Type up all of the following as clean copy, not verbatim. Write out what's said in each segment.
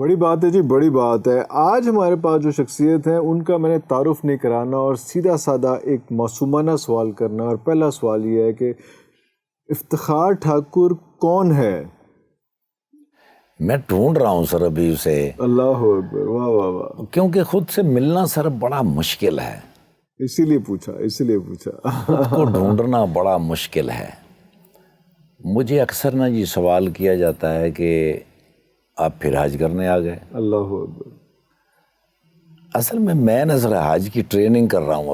بڑی بات ہے جی، بڑی بات ہے. آج ہمارے پاس جو شخصیت ہیں ان کا میں نے تعارف نہیں کرانا اور سیدھا سادہ ایک معصومانہ سوال کرنا. اور پہلا سوال یہ ہے کہ افتخار ٹھاکر کون ہے؟ میں ڈھونڈ رہا ہوں سر ابھی اسے. اللہ اکبر، واہ واہ واہ. کیونکہ خود سے ملنا سر بڑا مشکل ہے. اسی لیے پوچھا. خود کو ڈھونڈنا بڑا مشکل ہے. مجھے اکثر نا یہ سوال کیا جاتا ہے کہ آپ پھر حج کرنے آ گئے. اللہ اکبر. اصل میں نا سر حج کی ٹریننگ کر رہا ہوں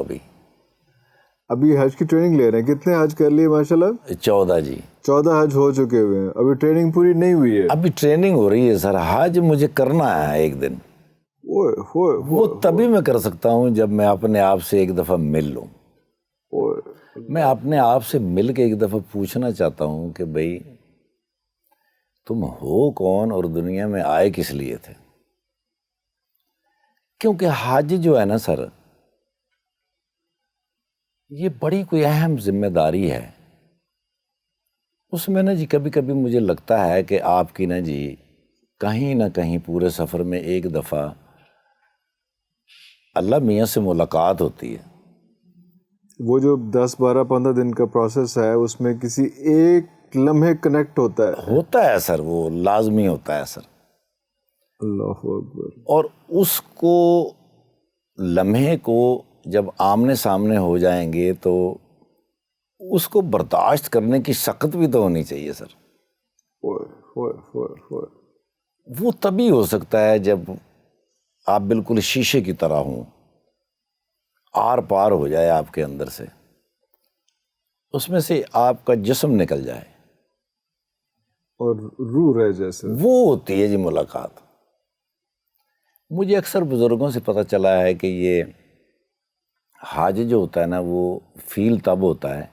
ابھی حج کی ٹریننگ لے رہے ہیں؟ کتنے حج کر لیے ماشاءاللہ؟ 14 جی. 14 حج ہو چکے ہوئے ہیں، ابھی ٹریننگ پوری نہیں ہوئی ہے. ابھی ٹریننگ ہو رہی ہے سر. حج مجھے کرنا ہے ایک دن. وہ تبھی میں کر سکتا ہوں جب میں اپنے آپ سے ایک دفعہ مل لوں. میں اپنے آپ سے مل کے ایک دفعہ پوچھنا چاہتا ہوں کہ بھئی تم ہو کون اور دنیا میں آئے کس لیے تھے. کیونکہ حج جو ہے نا سر، یہ بڑی کوئی اہم ذمہ داری ہے. اس میں نا جی کبھی کبھی مجھے لگتا ہے کہ آپ کی نا جی کہیں نہ کہیں پورے سفر میں ایک دفعہ اللہ میاں سے ملاقات ہوتی ہے. وہ جو 10 12 15 دن کا پروسیس ہے اس میں کسی ایک لمحے کنیکٹ ہوتا ہے سر. وہ لازمی ہوتا ہے سر. اللہ اکبر. اور اس کو لمحے کو جب آمنے سامنے ہو جائیں گے تو اس کو برداشت کرنے کی سخت بھی تو ہونی چاہیے سر. وہ تبھی ہو سکتا ہے جب آپ بالکل شیشے کی طرح ہوں، آر پار ہو جائے آپ کے اندر سے، اس میں سے آپ کا جسم نکل جائے اور روح رہ جیسے. وہ ہوتی ہے جی ملاقات. مجھے اکثر بزرگوں سے پتہ چلا ہے کہ یہ حج جو ہوتا ہے نا وہ فیل تب ہوتا ہے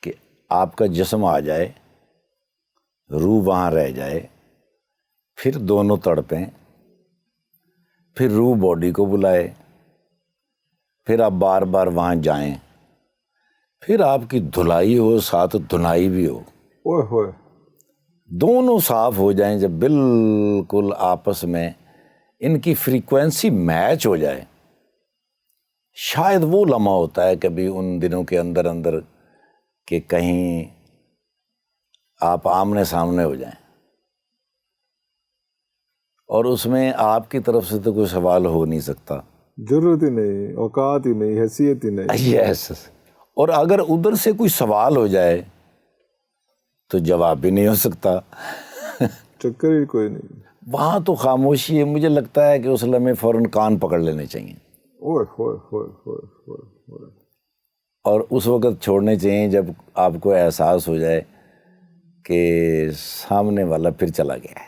کہ آپ کا جسم آ جائے، روح وہاں رہ جائے، پھر دونوں تڑپیں، پھر روح باڈی کو بلائے، پھر آپ بار بار وہاں جائیں، پھر آپ کی دھلائی ہو ساتھ دھنائی بھی ہو. دونوں صاف ہو جائیں. جب بالکل آپس میں ان کی فریکوینسی میچ ہو جائے، شاید وہ لمحہ ہوتا ہے کبھی ان دنوں کے اندر کہ کہیں آپ آمنے سامنے ہو جائیں اور اس میں آپ کی طرف سے تو کوئی سوال ہو نہیں سکتا، ضرورت ہی نہیں، اوقات ہی نہیں، حیثیت ہی نہیں. یس. اور اگر ادھر سے کوئی سوال ہو جائے تو جواب بھی نہیں ہو سکتا. چکر ہی کوئی نہیں. وہاں تو خاموشی ہے. مجھے لگتا ہے کہ اس لمحے فوراً کان پکڑ لینے چاہیے اور اس وقت چھوڑنے چاہیے جب آپ کو احساس ہو جائے کہ سامنے والا پھر چلا گیا ہے.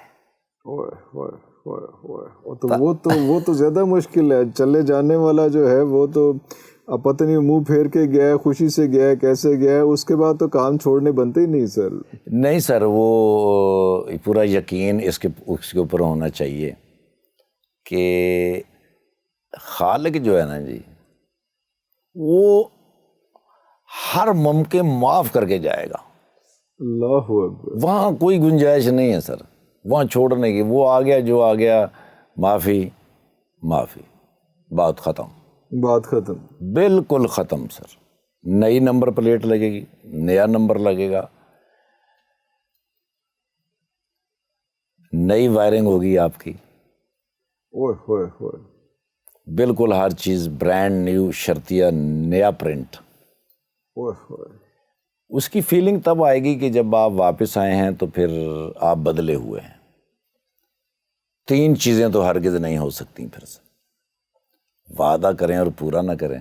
وہ تو زیادہ مشکل ہے. چلے جانے والا جو ہے وہ تو پتہ نہیں منہ پھیر کے گیا ہے، خوشی سے گیا ہے، کیسے گیا ہے، اس کے بعد تو کام چھوڑنے بنتے ہی نہیں سر. نہیں سر، وہ پورا یقین اس کے اوپر ہونا چاہیے کہ خالق جو ہے نا جی وہ ہر ممکن معاف کر کے جائے گا. اللہ اکبر. وہاں کوئی گنجائش نہیں ہے سر وہاں چھوڑنے کی. وہ آ گیا جو آ گیا، معافی، بات ختم. بالکل ختم سر. نئی نمبر پلیٹ لگے گی، نیا نمبر لگے گا، نئی وائرنگ ہوگی آپ کی. بالکل ہر چیز برانڈ نیو، شرطیہ نیا پرنٹ. اس کی فیلنگ تب آئے گی کہ جب آپ واپس آئے ہیں تو پھر آپ بدلے ہوئے ہیں. 3 چیزیں تو ہرگز نہیں ہو سکتی پھر سے. وعدہ کریں اور پورا نہ کریں،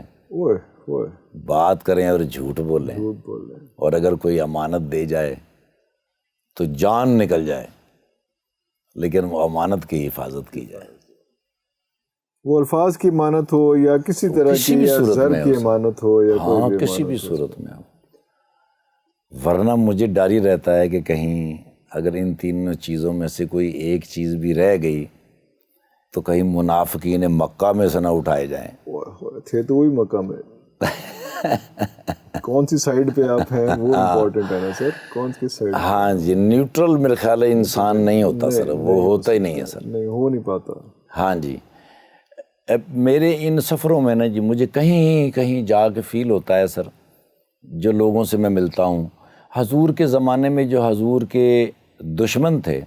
بات کریں اور جھوٹ بولیں، اور اگر کوئی امانت دے جائے تو جان نکل جائے لیکن وہ امانت کی حفاظت کی جائے. وہ الفاظ کی امانت ہو یا کسی طرح کی یا زر کی امانت ہو یا کوئی بھی کسی بھی صورت میں ہو. ورنہ مجھے ڈر ہی رہتا ہے کہ کہیں اگر ان 3 چیزوں میں سے کوئی ایک چیز بھی رہ گئی تو کہیں منافقین مکہ میں سے نہ اٹھائے جائیں. تھے تو وہی مکہ میں. کون سی سائڈ پہ آپ ہیں وہ امپورٹنٹ ہے نا سر, کون سی سائڈ. ہاں جی, نیوٹرل میرے خیال ہے انسان نہیں ہوتا سر, وہ ہوتا ہی نہیں ہے سر, نہیں ہو نہیں پاتا. ہاں جی. اب میرے ان سفروں میں نا جی مجھے کہیں کہیں جا کے فیل ہوتا ہے سر, جو لوگوں سے میں ملتا ہوں, حضور کے زمانے میں جو حضور کے دشمن تھے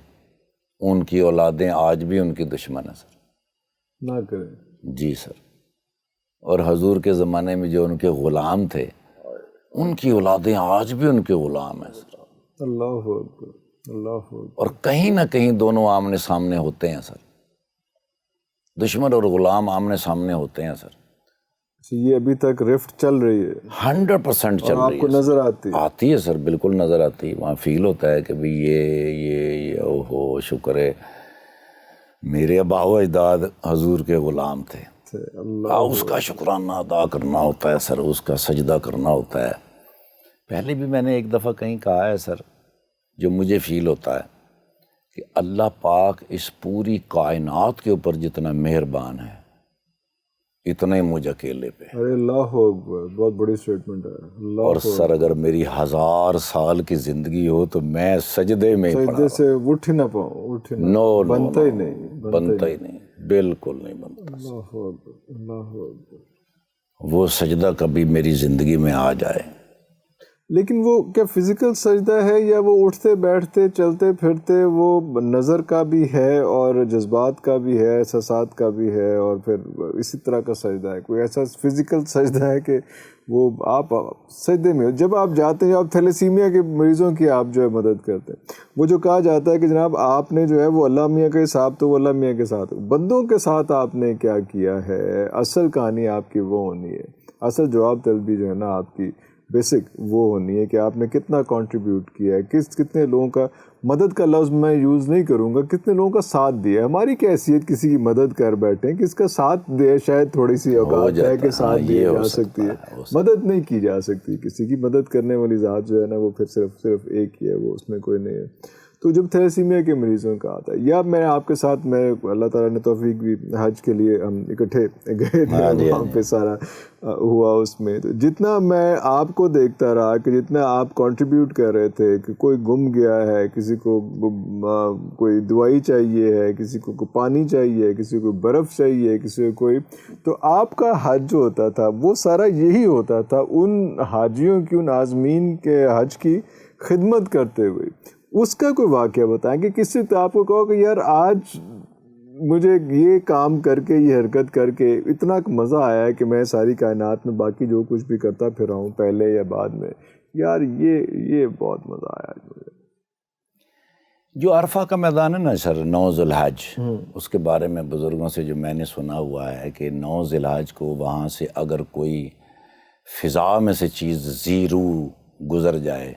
ان کی اولادیں آج بھی ان کی دشمن ہیں سر. نہ کریں. جی سر. اور حضور کے زمانے میں جو ان کے غلام تھے ان کی اولادیں آج بھی ان کے غلام ہیں سر. اللہ اکبر, اللہ اکبر. اور کہیں نہ کہیں دونوں آمنے سامنے ہوتے ہیں سر, دشمن اور غلام آمنے سامنے ہوتے ہیں سر. یہ ابھی تک رفٹ چل رہی ہے 100% چل رہی ہے. آپ کو نظر آتی ہے؟ آتی ہے سر, بالکل نظر آتی ہے. وہاں فیل ہوتا ہے کہ بھئی یہ اوہو شکر ہے میرے آبا و اجداد حضور کے غلام تھے. اس کا شکرانہ ادا کرنا ہوتا ہے سر, اس کا سجدہ کرنا ہوتا ہے. پہلے بھی میں نے ایک دفعہ کہیں کہا ہے سر, جو مجھے فیل ہوتا ہے کہ اللہ پاک اس پوری کائنات کے اوپر جتنا مہربان ہے اتنا ہی مجھ اکیلے پہ. ارے اللہ اکبر, بہت بڑی سٹیٹمنٹ ہے. اللہ اور سر اگر میری 1000 سال کی زندگی ہو تو میں سجدے میں ہی سجدے سے اٹھ ہی نہ پاؤں, اٹھ ہی نہ, نو بنتا ہی نہیں, بنتا ہی نہیں, بالکل نہیں بنتا. اللہ اکبر, اللہ اکبر. وہ سجدہ کبھی میری زندگی میں آ جائے. لیکن وہ کیا فزیکل سجدہ ہے یا وہ اٹھتے بیٹھتے چلتے پھرتے وہ نظر کا بھی ہے اور جذبات کا بھی ہے, احساسات کا بھی ہے, اور پھر اسی طرح کا سجدہ ہے؟ کوئی ایسا فزیکل سجدہ ہے کہ وہ آپ سجدے میں جب آپ جاتے ہیں, آپ تھیلیسیمیا کے مریضوں کی آپ جو ہے مدد کرتے ہیں, وہ جو کہا جاتا ہے کہ جناب آپ نے جو ہے وہ اللہ میاں کا حساب تو وہ اللہ میاں کے ساتھ, بندوں کے ساتھ آپ نے کیا کیا ہے, اصل کہانی آپ کی وہ ہونی ہے, اصل جواب طلبی جو ہے نا آپ کی بیسک وہ ہونی ہے کہ آپ نے کتنا کنٹریبیوٹ کیا ہے, کتنے لوگوں کا, مدد کا لفظ میں یوز نہیں کروں گا, کتنے لوگوں کا ساتھ دیا ہے. ہماری کی حیثیت کسی کی مدد کر بیٹھیں, کس کا ساتھ دے, شاید تھوڑی سی اوقات ہے کہ ساتھ دی جا سکتی ہے, مدد نہیں کی جا سکتی. کسی کی مدد کرنے والی ذات جو ہے نا وہ پھر صرف ایک ہی ہے, وہ اس میں کوئی نہیں ہے. تو جب تھیلیسیمیا کے مریضوں کا آتا ہے, یا میں آپ کے ساتھ, میں اللہ تعالیٰ نے توفیق بھی, حج کے لیے ہم اکٹھے گئے تھے, وہاں پہ سارا ہوا اس میں, تو جتنا میں آپ کو دیکھتا رہا کہ جتنا آپ کنٹریبیوٹ کر رہے تھے کہ کوئی گم گیا ہے, کسی کو کوئی دوائی چاہیے ہے, کسی کو پانی چاہیے, کسی کو برف چاہیے, کسی کو کوئی, تو آپ کا حج جو ہوتا تھا وہ سارا یہی ہوتا تھا, ان حاجیوں کی, ان عازمین کے حج کی خدمت کرتے ہوئے. اس کا کوئی واقعہ بتائیں کہ کسی آپ کو کہو کہ یار آج مجھے یہ کام کر کے, یہ حرکت کر کے اتنا مزہ آیا ہے کہ میں ساری کائنات میں باقی جو کچھ بھی کرتا پھر رہا ہوں پہلے یا بعد میں, یار یہ بہت مزہ آیا مجھے. جو عرفہ کا میدان ہے نا سر, 9 ذی الحج, اس کے بارے میں بزرگوں سے جو میں نے سنا ہوا ہے کہ 9 ذی الحج کو وہاں سے اگر کوئی فضا میں سے چیز زیرو گزر جائے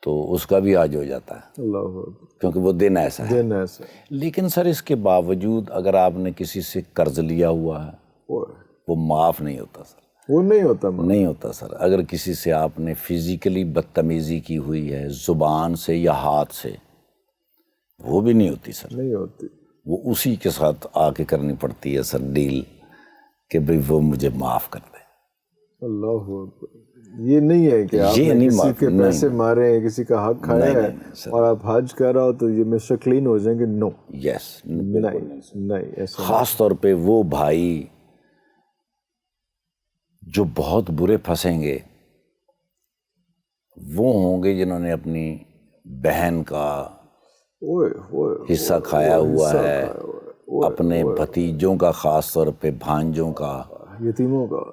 تو اس کا بھی حج ہو جاتا ہے. اللہ, کیونکہ وہ دن ایسا ہے. لیکن سر اس کے باوجود اگر آپ نے کسی سے قرض لیا ہوا ہے وہ معاف نہیں ہوتا سر, وہ نہیں ہوتا سر. اگر کسی سے آپ نے فزیکلی بدتمیزی کی ہوئی ہے, زبان سے یا ہاتھ سے, وہ بھی نہیں ہوتی سر, نہیں ہوتی. وہ اسی کے ساتھ آ کے کرنی پڑتی ہے سر ڈیل کہ بھئی وہ مجھے معاف کر دے. اللہ, یہ نہیں ہے کہ آپ نے کسی کے پیسے مارے ہیں, کسی کا حق کھایا ہے اور آپ حج کر رہا ہو تو یہ مسٹر کلین ہو جائیں گے. نو, یس, نہیں ایسا. خاص طور پہ وہ بھائی جو بہت برے پھنسیں گے وہ ہوں گے جنہوں نے اپنی بہن کا حصہ کھایا ہوا ہے, اپنے بھتیجوں کا, خاص طور پہ بھانجوں کا, یتیموں کا.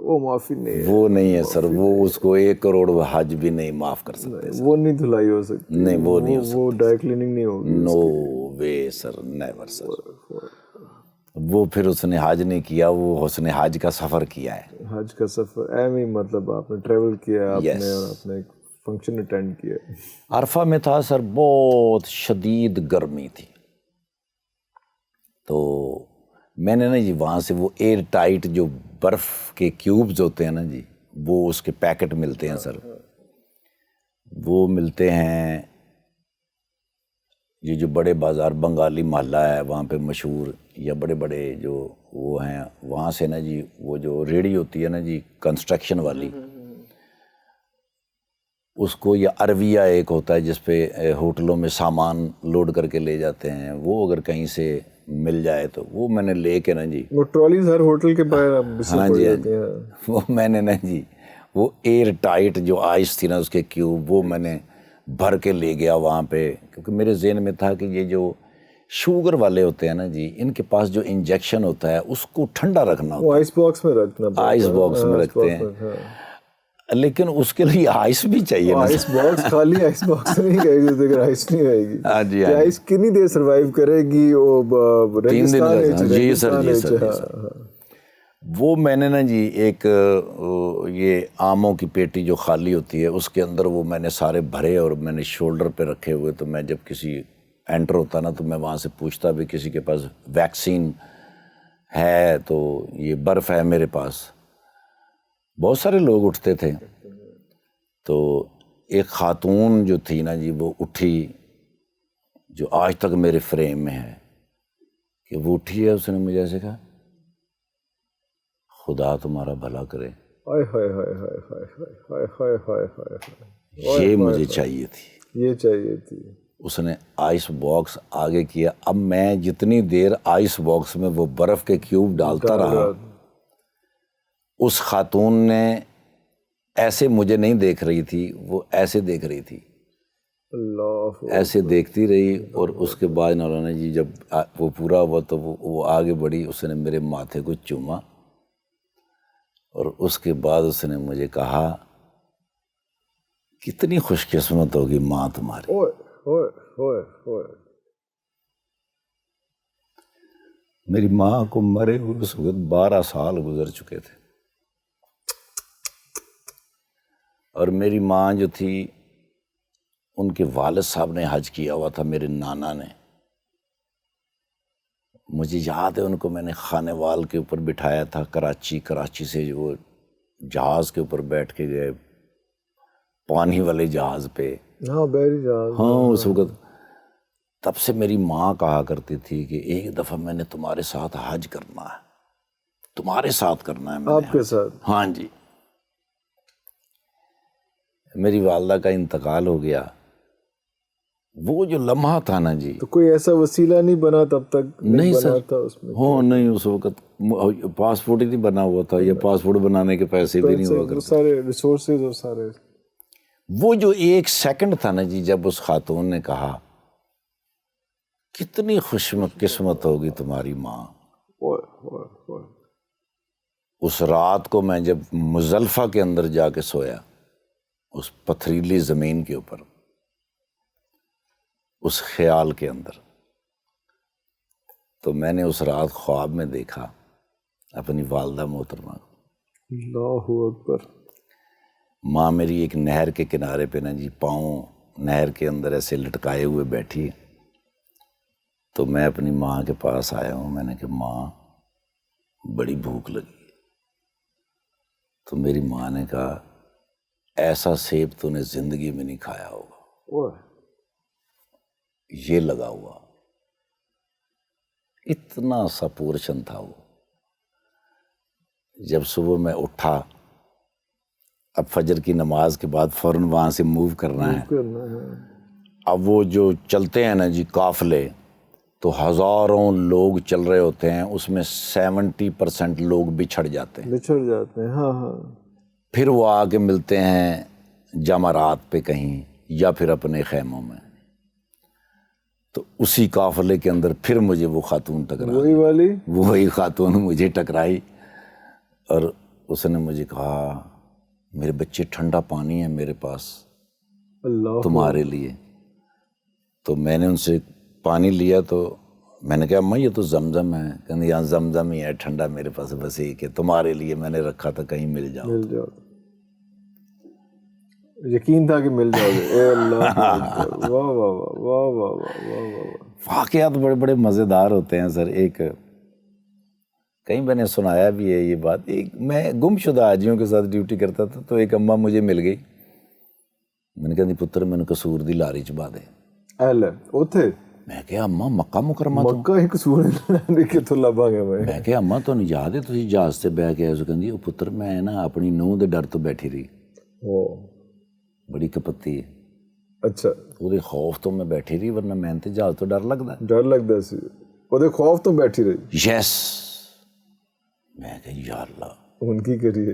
وہ معافی نہیں ہے, وہ نہیں ہے سر, وہ اس کو 1 کروڑ حج بھی نہیں معاف کر سکتے. وہ نہیں دھلائی ہو سکتی, نہیں وہ نہیں ہو سکتی, وہ ڈرائی کلیننگ نہیں ہوگی. نو وے سر, نیور سر. وہ پھر اس نے حج نہیں کیا, وہ اس نے حج کا سفر کیا ہے. حج کا سفر ایم ہی, مطلب آپ نے ٹریول کیا, آپ نے اور اپنے فنکشن اٹینڈ کیا. عرفہ میں تھا سر, بہت شدید گرمی تھی, تو میں نے نا جی وہاں سے وہ ایئر ٹائٹ جو برف کے کیوبز ہوتے ہیں نا جی, وہ اس کے پیکٹ ملتے ہیں سر, وہ ملتے ہیں یہ جو بڑے بازار بنگالی محلہ ہے وہاں پہ مشہور، یا بڑے بڑے جو وہ ہیں وہاں سے نا جی وہ جو ریڑھی ہوتی ہے نا جی کنسٹرکشن والی، اس کو، یا عرویہ ایک ہوتا ہے جس پہ ہوٹلوں میں سامان لوڈ کر کے لے جاتے ہیں، وہ اگر کہیں سے مل جائے تو وہ میں نے لے کے نا جی، وہ ٹرالیز ہر ہوٹل کے باہر ہاں جی ہاں جی، وہ میں نے نا جی وہ ایئر ٹائٹ جو آئس تھی نا اس کے کیوب، وہ میں نے بھر کے لے گیا وہاں پہ، کیونکہ میرے ذہن میں تھا کہ یہ جو شوگر والے ہوتے ہیں نا جی، ان کے پاس جو انجیکشن ہوتا ہے اس کو ٹھنڈا رکھنا ہوتا وہ آئس باکس میں رکھنا، آئس باکس میں رکھتے ہیں، لیکن اس کے لیے آئس بھی چاہیے نا، آئس باکس خالی آئس باکس نہیں رہے گی تو آئس نہیں رہے گی، ہاں جی ہاں آئس کتنی دیر سروائیو کرے گی؟ وہ 3 دن، جی سر جی سر، وہ میں نے نا جی ایک یہ آموں کی پیٹی جو خالی ہوتی ہے اس کے اندر وہ میں نے سارے بھرے، اور میں نے شولڈر پہ رکھے ہوئے، تو میں جب کسی انٹر ہوتا نا تو میں وہاں سے پوچھتا بھی کسی کے پاس ویکسین ہے تو یہ برف ہے میرے پاس، بہت سارے لوگ اٹھتے تھے، تو ایک خاتون جو تھی نا جی وہ اٹھی، جو آج تک میرے فریم میں ہے کہ وہ اٹھی ہے، اس نے مجھے ایسے کہا خدا تمہارا بھلا کرے، یہ مجھے چاہیے تھی، یہ چاہیے تھی۔ اس نے آئس باکس آگے کیا، اب میں جتنی دیر آئس باکس میں وہ برف کے کیوب ڈالتا رہا، اس خاتون نے ایسے مجھے نہیں دیکھ رہی تھی، وہ ایسے دیکھ رہی تھی، اللہ ایسے دیکھتی رہی، اور اس کے بعد مولانا جی جب وہ پورا ہوا تو وہ آگے بڑھی، اس نے میرے ماتھے کو چوما، اور اس کے بعد اس نے مجھے کہا کتنی خوش قسمت ہوگی ماں تمہاری۔ میری ماں کو مرے ہوئے اس وقت 12 سال گزر چکے تھے، اور میری ماں جو تھی ان کے والد صاحب نے حج کیا ہوا تھا، میرے نانا نے، مجھے یاد ہے ان کو میں نے خانے وال کے اوپر بٹھایا تھا، کراچی سے جو وہ جہاز کے اوپر بیٹھ کے گئے، پانی والے جہاز پہ، ہاں بحری جہاز، ہاں اس وقت، تب سے میری ماں کہا کرتی تھی کہ ایک دفعہ میں نے تمہارے ساتھ حج کرنا ہے، تمہارے ساتھ کرنا ہے میں نے آپ کے ساتھ۔ ہاں جی۔ میری والدہ کا انتقال ہو گیا، وہ جو لمحہ تھا نا جی، تو کوئی ایسا وسیلہ نہیں بنا تب تک؟ نہیں بنا سر، تھا اس میں؟ ہاں نہیں، اس وقت پاسپورٹ ہی نہیں بنا ہوا تھا، یا پاسپورٹ بنانے کے پیسے بھی نہیں ہوا کرتے، سارے ریسورسز اور سارے۔ وہ جو ایک سیکنڈ تھا نا جی جب اس خاتون نے کہا کتنی خوش قسمت ہوگی تمہاری ماں، اس رات کو میں جب مزدلفہ کے اندر جا کے سویا، اس پتھریلی زمین کے اوپر، اس خیال کے اندر، تو میں نے اس رات خواب میں دیکھا اپنی والدہ محترمہ، اللہ اکبر، ماں میری ایک نہر کے کنارے پہ نا جی پاؤں نہر کے اندر ایسے لٹکائے ہوئے بیٹھی، تو میں اپنی ماں کے پاس آیا ہوں، میں نے کہا ماں بڑی بھوک لگی، تو میری ماں نے کہا ایسا سیب تو نے زندگی میں نہیں کھایا ہوگا، یہ لگا ہوا، اتنا سا پورشن تھا وہ۔ جب صبح میں اٹھا، اب فجر کی نماز کے بعد فوراً وہاں سے موو کرنا ہے، اب وہ جو چلتے ہیں نا جی قافلے، تو ہزاروں لوگ چل رہے ہوتے ہیں، اس میں 70% لوگ بچھڑ جاتے ہیں، ہاں ہاں، پھر وہ آ کے ملتے ہیں جمرات پہ کہیں، یا پھر اپنے خیموں میں، تو اسی قافلے کے اندر پھر مجھے وہ خاتون ٹکرائی، وہی خاتون مجھے ٹکرائی، اور اس نے مجھے کہا میرے بچے ٹھنڈا پانی ہے میرے پاس تمہارے لیے، تو میں نے ان سے پانی لیا، تو میں نے کہا اماں یہ تو زمزم ہے، کہنے یہاں زمزم ہی ہے ٹھنڈا میرے پاس، بس ایک ہے تمہارے لیے میں نے رکھا تھا کہیں مل جاؤ، یقین تھا کہ مل جاؤ گے، اے اللہ، واہ واہ واہ واہ واہ واہ واہ۔ واقعات بڑے بڑے مزیدار ہوتے ہیں سر، ایک کہیں میں نے سنایا بھی ہے یہ بات، ایک میں گم شدہ حاجیوں کے ساتھ ڈیوٹی کرتا تھا، تو ایک اماں مجھے مل گئی، میں نے کہا دی پتر میں نے قصور دی لاری چ با دے، اوتھے میں کہا اماں مکہ مکرمہ تو مکہ ایک سونے کے تو لبا گیا میں کہا اماں تو نہیں یاد ہے تسی جہاز سے بہ کے آئے سو کہندی او پتر میں نا اپنی نوح دے ڈر تو بیٹھی رہی بڑی کپتی ہے اچھا ਉਹਦੇ ਖੌਫ ਤੋਂ ਮੈਂ ਬੈਠੀ ਰਹੀ ਵਰਨਾ ਮੈਂ ਤੇ ਜਹਾਜ਼ ਤੋਂ ਡਰ ਲੱਗਦਾ ਡਰ ਲੱਗਦਾ ਸੀ ਉਹਦੇ ਖੌਫ ਤੋਂ ਬੈਠੀ ਰਹੀ ਯੈਸ ਮੈਂ ਕਿਹਾ ਯਾ ਅੱਲਾ ਹੁਣ ਕੀ ਕਰੀਏ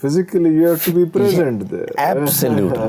physically you have to be present there absolutely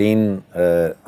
3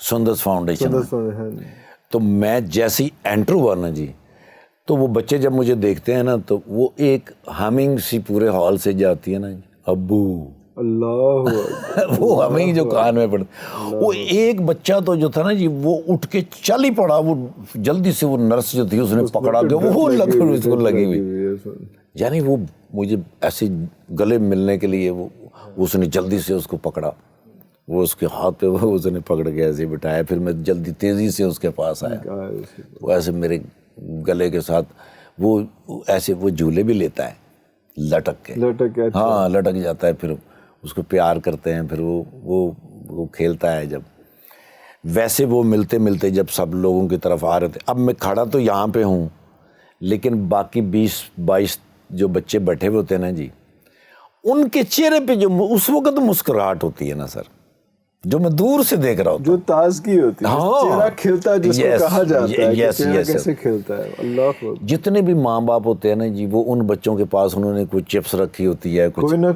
سندس فاؤنڈیشن. تو میں جیسی انٹر ہوا نا جی, تو وہ بچے جب مجھے دیکھتے ہیں نا تو وہ ایک ہمنگ سی پورے ہال سے جاتی ہے نا جی, ابو اللہ وہ ہمیں جو کان میں پڑتا. وہ ایک بچہ تو جو تھا نا جی وہ اٹھ کے چل ہی پڑا, وہ جلدی سے وہ نرس جو تھی اس نے پکڑا کے وہ اس کو لگی ہوئی, یعنی وہ مجھے ایسے گلے ملنے کے لیے وہ اس نے جلدی سے اس کو پکڑا, وہ اس کے ہاتھ پہ وہ اس نے پکڑ کے ایسے بٹھایا. پھر میں جلدی تیزی سے اس کے پاس آیا, وہ ایسے میرے گلے کے ساتھ وہ ایسے وہ جھولے بھی لیتا ہے لٹک کے, ہاں لٹک جاتا ہے, پھر اس کو پیار کرتے ہیں, پھر وہ کھیلتا ہے. جب ویسے وہ ملتے ملتے جب سب لوگوں کی طرف آ رہے تھے, اب میں کھڑا تو یہاں پہ ہوں لیکن باقی 20-22 جو بچے بیٹھے ہوئے ہوتے ہیں نا جی, ان کے چہرے پہ جو اس وقت مسکراہٹ ہوتی ہے نا سر, جو میں دور سے دیکھ رہا ہوں, جو تازگی ہوتی ہے, چہرہ کھلتا جس کو کہا جاتا ہے کہ چہرہ کیسے کھلتا ہے. اللہ جتنے بھی ماں باپ ہوتے ہیں نا جی, وہ ان بچوں کے پاس انہوں نے کوئی چپس رکھی ہوتی ہے, کوئی نہ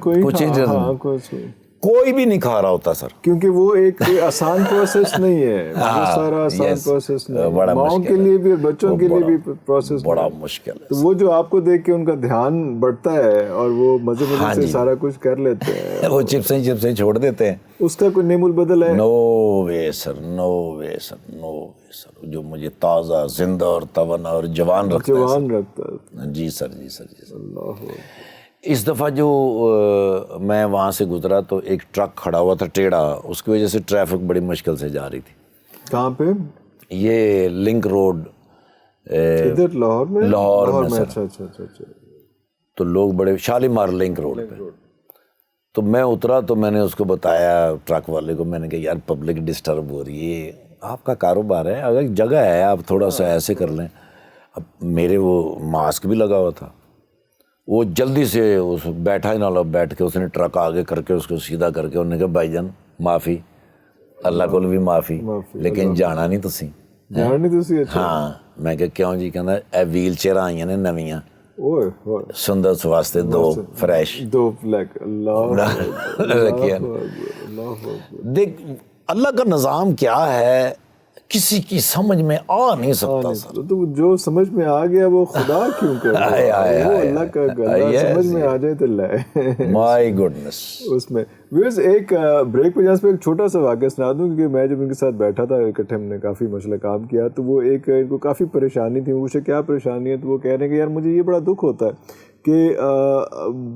کوئی بھی نہیں کھا رہا ہوتا سر, کیونکہ وہ ایک آسان پروسیس نہیں ہے, بہت سارا آسان پروسیس نہیں, ماؤں کے لیے بھی بچوں کے لیے بھی پروسیس بڑا مشکل ہے. تو وہ جو آپ کو دیکھ کے ان کا دھیان بڑھتا ہے اور وہ مزے سے سارا کچھ کر لیتے ہیں, وہ چپسیں چھوڑ دیتے ہیں, اس کا کوئی نعم البدل ہے؟ نو وے سر. جو مجھے تازہ زندہ اور توانا اور جوان رکھتا ہے. جی سر. اللہ. اس دفعہ جو میں وہاں سے گزرا تو ایک ٹرک کھڑا ہوا تھا ٹیڑھا, اس کی وجہ سے ٹریفک بڑی مشکل سے جا رہی تھی. کہاں پہ؟ یہ لنک روڈ, ادھر لاہور میں. اچھا. تو لوگ بڑے شالیمار لنک روڈ پہ. تو میں اترا تو میں نے اس کو بتایا ٹرک والے کو, میں نے کہا یار پبلک ڈسٹرب ہو رہی ہے, آپ کا کاروبار ہے, اگر جگہ ہے آپ تھوڑا سا ایسے کر لیں. اب میرے وہ ماسک بھی لگا ہوا تھا, وہ جلدی سے اس بیٹھا ہی نہ بیٹھ کے اس نے ٹرک آگے کر کے اس کو سیدھا کر کے انہوں نے کہا بھائی جان معافی, اللہ کو بھی معافی, لیکن جانا نہیں تسی. ہاں میں کہ کیوں جی, کہنا اے ویل چیئر آئی نے نویاں سندر واسطے 2 فریش 2 بلیک. اللہ دیکھ اللہ کا نظام کیا ہے کسی کی سمجھ میں آ نہیں سکتا سر. تو جو سمجھ میں آ گیا وہ خدا کیوں کر رہا ہے, وہ اللہ کا گلا سمجھ میں آ جائے تو لائے. مائی گڈنس. اس میں ویز ایک بریک پہ جہاں پہ ایک چھوٹا سا واقعہ سنا دوں, کیونکہ میں جب ان کے ساتھ بیٹھا تھا اکٹھے, ہم نے کافی مسئلہ کام کیا, تو وہ ایک ان کو کافی پریشانی تھی. مجھے کیا پریشانی ہے, تو وہ کہہ رہے ہیں کہ یار مجھے یہ بڑا دکھ ہوتا ہے کہ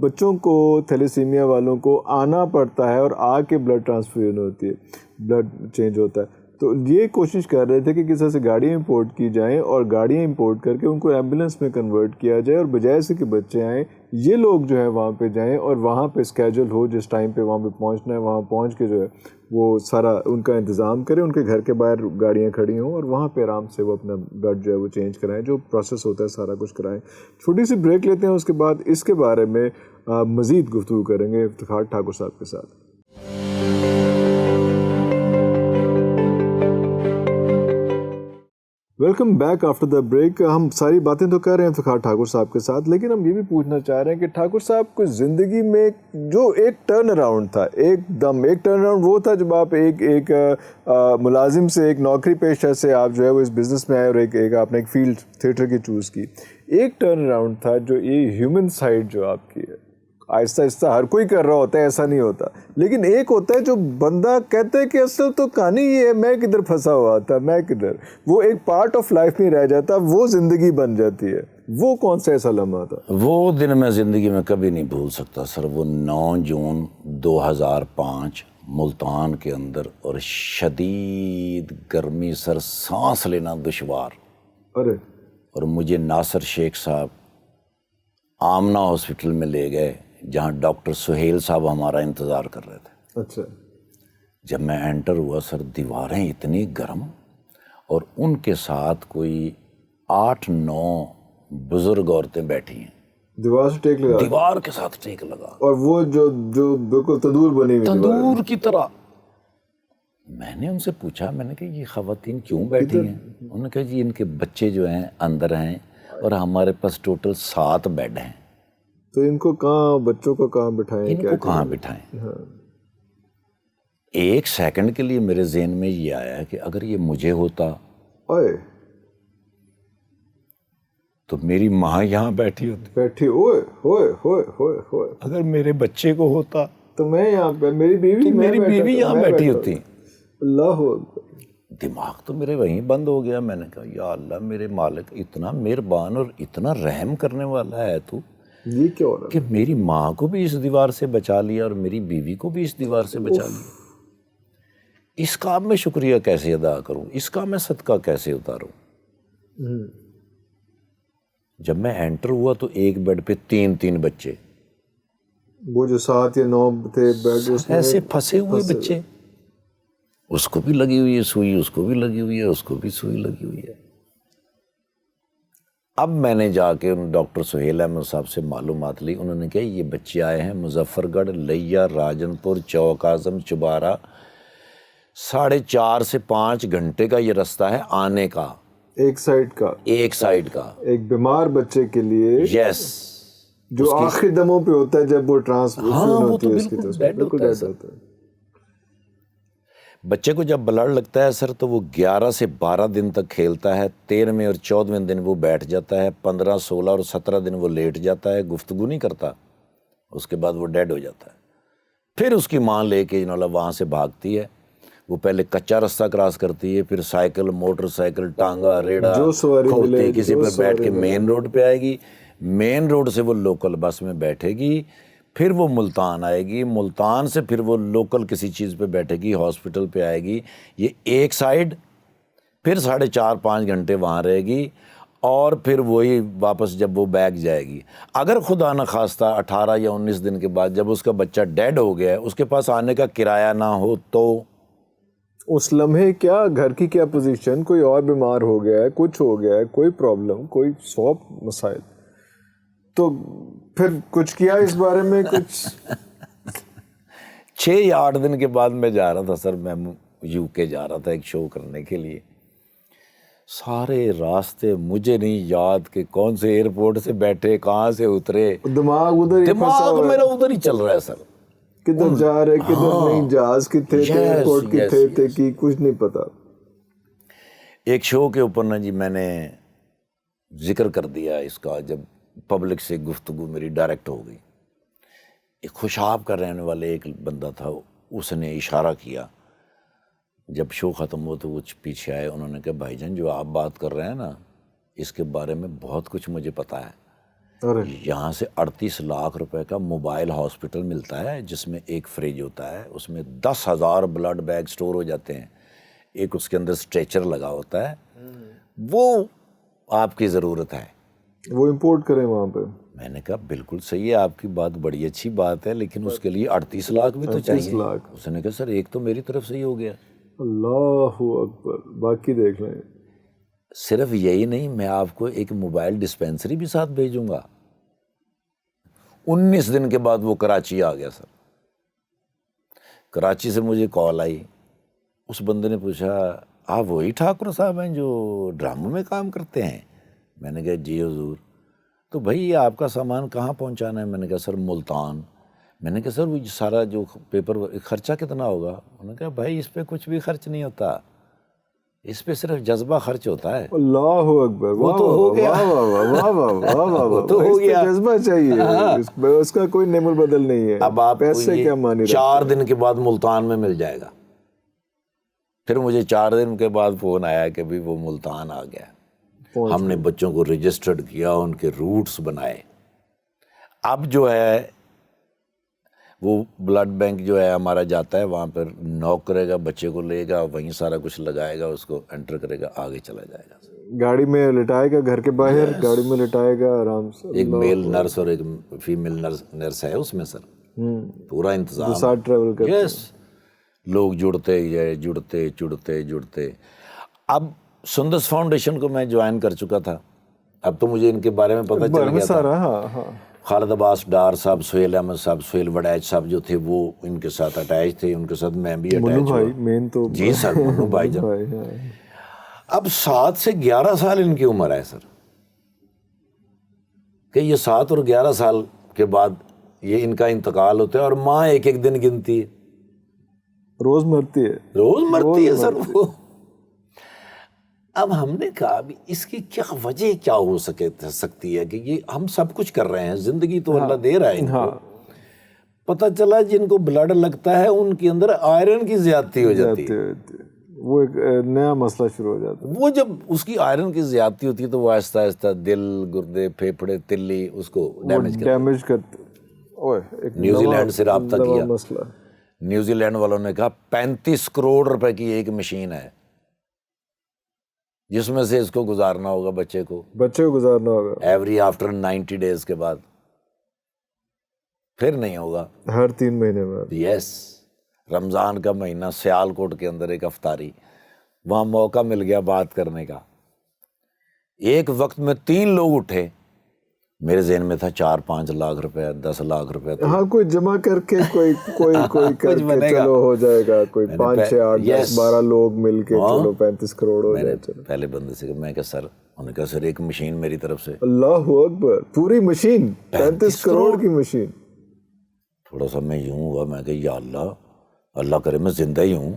بچوں کو تھیلیسیمیا والوں کو آنا پڑتا ہے اور آ کے بلڈ ٹرانسفیوژن ہوتی ہے, بلڈ چینج ہوتا ہے. تو یہ کوشش کر رہے تھے کہ کسی سے گاڑیاں امپورٹ کی جائیں اور گاڑیاں امپورٹ کر کے ان کو ایمبولینس میں کنورٹ کیا جائے, اور بجائے سے کہ بچے آئیں یہ لوگ جو ہے وہاں پہ جائیں اور وہاں پہ اسکیجول ہو, جس ٹائم پہ وہاں پہ پہنچنا ہے وہاں پہنچ کے جو ہے وہ سارا ان کا انتظام کریں, ان کے گھر کے باہر گاڑیاں کھڑی ہوں اور وہاں پہ آرام سے وہ اپنا بلڈ جو ہے وہ چینج کرائیں, جو پروسیس ہوتا ہے سارا کچھ کرائیں. چھوٹی سی بریک لیتے ہیں, اس کے بعد اس کے بارے میں مزید گفتگو کریں گے افتخار ٹھاکر صاحب کے ساتھ. Welcome back after the break. ہم ساری باتیں تو کر رہے ہیں افتخار ٹھاکر صاحب کے ساتھ, لیکن ہم یہ بھی پوچھنا چاہ رہے ہیں کہ ٹھاکر صاحب کو زندگی میں جو ایک ٹرن اراؤنڈ تھا, ایک ٹرن اراؤنڈ وہ تھا جب آپ ایک ملازم سے, ایک نوکری پیشہ سے آپ جو ہے وہ اس بزنس میں آئے اور ایک آپ نے ایک فیلڈ تھیٹر کی چوز کی. ایک ٹرن اراؤنڈ تھا جو یہ ہیومن سائڈ جو آپ کی ہے, آہستہ آہستہ ہر کوئی کر رہا ہوتا ہے, ایسا نہیں ہوتا, لیکن ایک ہوتا ہے جو بندہ کہتا ہے کہ اصل تو کہانی یہ ہے میں کدھر پھنسا ہوا تھا, میں کدھر, وہ ایک پارٹ آف لائف میں رہ جاتا, وہ زندگی بن جاتی ہے. وہ کون سا ایسا لمحہ تھا؟ وہ دن میں زندگی میں کبھی نہیں بھول سکتا سر. وہ 9 جون 2005 ملتان کے اندر, اور شدید گرمی سر, سانس لینا دشوار. اور مجھے ناصر شیخ صاحب آمنہ ہاسپٹل میں لے گئے جہاں ڈاکٹر سہیل صاحب ہمارا انتظار کر رہے تھے. اچھا. جب میں انٹر ہوا سر, دیواریں اتنی گرم, اور ان کے ساتھ کوئی 8-9 بزرگ عورتیں بیٹھی ہیں, دیوار سے ٹیک لگا, دیوار کے ساتھ ٹیک لگا, اور وہ جو بالکل تندور بنی ہوئی, تندور کی طرح. میں نے ان سے پوچھا, میں نے کہا یہ خواتین کیوں بیٹھی ہیں؟ انہوں نے کہا جی ان کے بچے جو ہیں اندر ہیں اور ہمارے پاس ٹوٹل 7 بیڈ ہیں. تو ان کو کہاں, بچوں کو کہاں بٹھائیں, ان کو کہاں بٹھائیں؟ ایک سیکنڈ کے لیے میرے ذہن میں یہ آیا کہ اگر یہ مجھے ہوتا اوئے تو میری ماں یہاں بیٹھی ہوتی، اوئے ہوئے ہوئے ہوئے ہوئے، اگر میرے بچے کو ہوتا تو میں یہاں پہ، میری بیوی یہاں بیٹھی ہوتی۔ اللہ اکبر، دماغ تو میرے وہیں بند ہو گیا۔ میں نے کہا یا اللہ میرے مالک، اتنا مہربان اور اتنا رحم کرنے والا ہے تو یہ کیا ہو رہا کہ میری ماں کو بھی اس دیوار سے بچا لیا اور میری بیوی کو بھی اس دیوار سے بچا لیا۔ اس کا میں شکریہ کیسے ادا کروں، اس کا میں صدقہ کیسے اتاروں؟ جب میں انٹر ہوا تو ایک بیڈ پہ 3 بچے، وہ جو 7 یا 9 تھے بیڈ، اس میں ایسے پھنسے ہوئے بچے، اس کو بھی لگی ہوئی ہے سوئی، اس کو بھی لگی ہوئی ہے، اس کو بھی سوئی لگی ہوئی ہے۔ اب میں نے جا کے ان ڈاکٹر سہیل احمد صاحب سے معلومات لی۔ انہوں نے کہا یہ بچے آئے ہیں مظفر گڑھ، لیا، راجن پور، چوک اعظم، چبارہ، 4.5 سے 5 گھنٹے کا یہ رستہ ہے آنے کا، ایک سائیڈ کا ایک بیمار بچے کے لیے، یس، جو آخری دموں پہ ہوتا ہے جب وہ ٹرانسفیوژن وہ ہوتی تو ہے اس کی، بالکل تو ڈیڈ بالکل ہوتا ہے ڈیڈ سر۔ ہوتا ہے۔ بچے کو جب بلڈ لگتا ہے سر تو وہ 11 سے 12 دن تک کھیلتا ہے، 13ویں اور 14ویں دن وہ بیٹھ جاتا ہے، 15، 16 اور 17 دن وہ لیٹ جاتا ہے، گفتگو نہیں کرتا، اس کے بعد وہ ڈیڈ ہو جاتا ہے۔ پھر اس کی ماں لے کے انشاءاللہ وہاں سے بھاگتی ہے، وہ پہلے کچا رستہ کراس کرتی ہے، پھر سائیکل، موٹر سائیکل، ٹانگا، ریڑا کھوتی کسی پر بیٹھ کے مین روڈ پہ آئے گی، مین روڈ سے وہ لوکل بس میں بیٹھے گی، پھر وہ ملتان آئے گی، ملتان سے پھر وہ لوکل کسی چیز پہ بیٹھے گی، ہاسپٹل پہ آئے گی، یہ ایک سائیڈ، پھر 4.5-5 گھنٹے وہاں رہے گی، اور پھر وہی واپس جب وہ بیگ جائے گی۔ اگر خدا نخواستہ 18 یا 19 دن کے بعد جب اس کا بچہ ڈیڈ ہو گیا ہے، اس کے پاس آنے کا کرایہ نہ ہو تو اس لمحے کیا گھر کی کیا پوزیشن، کوئی اور بیمار ہو گیا ہے، کچھ ہو گیا ہے، کوئی پرابلم، کوئی 100 مسائل، تو پھر کچھ کیا اس بارے میں کچھ؟ 6 یا 8 دن کے بعد میں جا رہا تھا سر، میں یو کے جا رہا تھا ایک شو کرنے کے لیے، سارے راستے مجھے نہیں یاد کہ کون سے ایئرپورٹ سے بیٹھے، کہاں سے اترے، دماغ ادھر ہی پھنسا دماغ ہوا ہے، میرا ادھر ہی چل رہا ہے سر، کدھر جا رہے کدھر نہیں، جہاز کتنے تھے، ایئرپورٹ کتنے تھے، کی کچھ نہیں پتا۔ ایک شو کے اوپر نا جی میں نے ذکر کر دیا اس کا، جب پبلک سے گفتگو میری ڈائریکٹ ہو گئی، ایک خوشاب کا رہنے والے ایک بندہ تھا، اس نے اشارہ کیا، جب شو ختم ہوا تو وہ پیچھے آئے، انہوں نے کہا بھائی جان جو آپ بات کر رہے ہیں نا اس کے بارے میں بہت کچھ مجھے پتا ہے، یہاں سے 38 لاکھ روپے کا موبائل ہاسپٹل ملتا ہے جس میں ایک فریج ہوتا ہے، اس میں 10,000 بلڈ بیگ سٹور ہو جاتے ہیں، ایک اس کے اندر اسٹریچر لگا ہوتا ہے، وہ آپ کی ضرورت ہے، وہ امپورٹ کریں وہاں پہ۔ میں نے کہا بالکل صحیح ہے، آپ کی بات بڑی اچھی بات ہے، لیکن اس کے لیے 38 لاکھ بھی تو چاہیے۔ اس نے کہا سر ایک تو میری طرف سے ہی ہو گیا۔ اللہ اکبر، باقی دیکھ لیں۔ صرف یہی نہیں، میں آپ کو ایک موبائل ڈسپینسری بھی ساتھ بھیجوں گا۔ 19 دن کے بعد وہ کراچی آ گیا سر، کراچی سے مجھے کال آئی، اس بندے نے پوچھا آپ وہی ٹھاکر صاحب ہیں جو ڈراموں میں کام کرتے ہیں؟ میں نے کہا جی حضور۔ تو بھائی یہ آپ کا سامان کہاں پہنچانا ہے؟ میں نے کہا سر ملتان۔ میں نے کہا سر وہ سارا جو پیپر خرچہ کتنا ہوگا؟ انہوں نے کہا بھائی اس پہ کچھ بھی خرچ نہیں ہوتا، اس پہ صرف جذبہ خرچ ہوتا ہے۔ اللہ اکبر، وہ تو ہو گیا، وہ تو ہو گیا، جذبہ چاہیے، اس کا کوئی نعم البدل نہیں ہے۔ اب آپ پیسے کیا مانی رکھتے ہیں؟ 4 دن کے بعد ملتان میں مل جائے گا۔ پھر مجھے 4 دن کے بعد فون آیا کہ بھی وہ ملتان آ گیا۔ ہم نے بچوں کو رجسٹرڈ کیا، ان کے روٹس بنائے۔ اب جو ہے وہ بلڈ بینک جو ہے ہمارا جاتا ہے وہاں پر، نوک کرے گا، بچے کو لے گا، وہیں سارا کچھ لگائے گا، اس کو انٹر کرے گا، آگے چلا جائے گا۔ گاڑی میں لٹائے گا، گھر کے باہر گاڑی میں لٹائے گا آرام سے۔ ایک میل نرس اور ایک فیمیل نرس ہے اس میں سر، پورا انتظام، ساتھ ٹریول کرتے یس۔ لوگ جڑتے۔ اب سندس فاؤنڈیشن کو میں جوائن کر چکا تھا، اب تو مجھے ان کے بارے میں پتہ چل گیا تھا۔ خالد عباس ڈار صاحب، سہیل احمد صاحب، سہیل وڈیچ صاحب جو تھے وہ ان کے ساتھ اٹیچ تھے، ان کے ساتھ میں بھی اٹیچ ہوا۔ جی سر، منو بھائی جان۔ اب 7 سے 11 سال ان کی عمر ہے سر، کہ یہ 7 اور 11 سال کے بعد یہ ان کا انتقال ہوتا ہے، اور ماں ایک ایک دن گنتی ہے۔ روز مرتی ہے سر وہ. اب ہم نے کہا ابھی اس کی کیا وجہ کیا ہو سکتی ہے کہ یہ ہم سب کچھ کر رہے ہیں, زندگی تو اللہ دے رہا ہے ان کو. پتہ چلا جن کو بلڈ لگتا ہے ان کے اندر آئرن کی زیادتی ہو جاتی ہے, وہ ایک نیا مسئلہ شروع ہو جاتا ہے. وہ جب اس کی آئرن کی زیادتی ہوتی ہے تو وہ آہستہ آہستہ دل, گردے, پھیپھڑے, تلی اس کو ڈیمیج کرتے. نیوزی لینڈ سے رابطہ کیا, مسئلہ نیوزی لینڈ والوں نے کہا 35 کروڑ روپے کی ایک مشین ہے جس میں سے اس کو گزارنا ہوگا بچے کو گزارنا ہوگا ایوری آفٹر 90 ڈیز کے بعد, پھر نہیں ہوگا ہر 3 مہینے بعد. یس, رمضان کا مہینہ, سیالکوٹ کے اندر ایک افطاری, وہاں موقع مل گیا بات کرنے کا. ایک وقت میں 3 لوگ اٹھے, میرے ذہن میں تھا 4-5 لاکھ روپے, 10 لاکھ روپے. ہاں, کوئی جمع کر کے کوئی کر کے چلو ہو جائے گا, کوئی 5, 6, 8, 10, 12 لوگ مل کے چلو 35 کروڑ ہو جائے. پہلے بندے سے میں کہا سر, انہوں نے کہا سر ایک مشین میری طرف سے. اللہ اکبر, پوری مشین 35 کروڑ کی مشین. تھوڑا سا میں یوں ہوا, میں کہا یا اللہ, اللہ کرے میں زندہ ہی ہوں.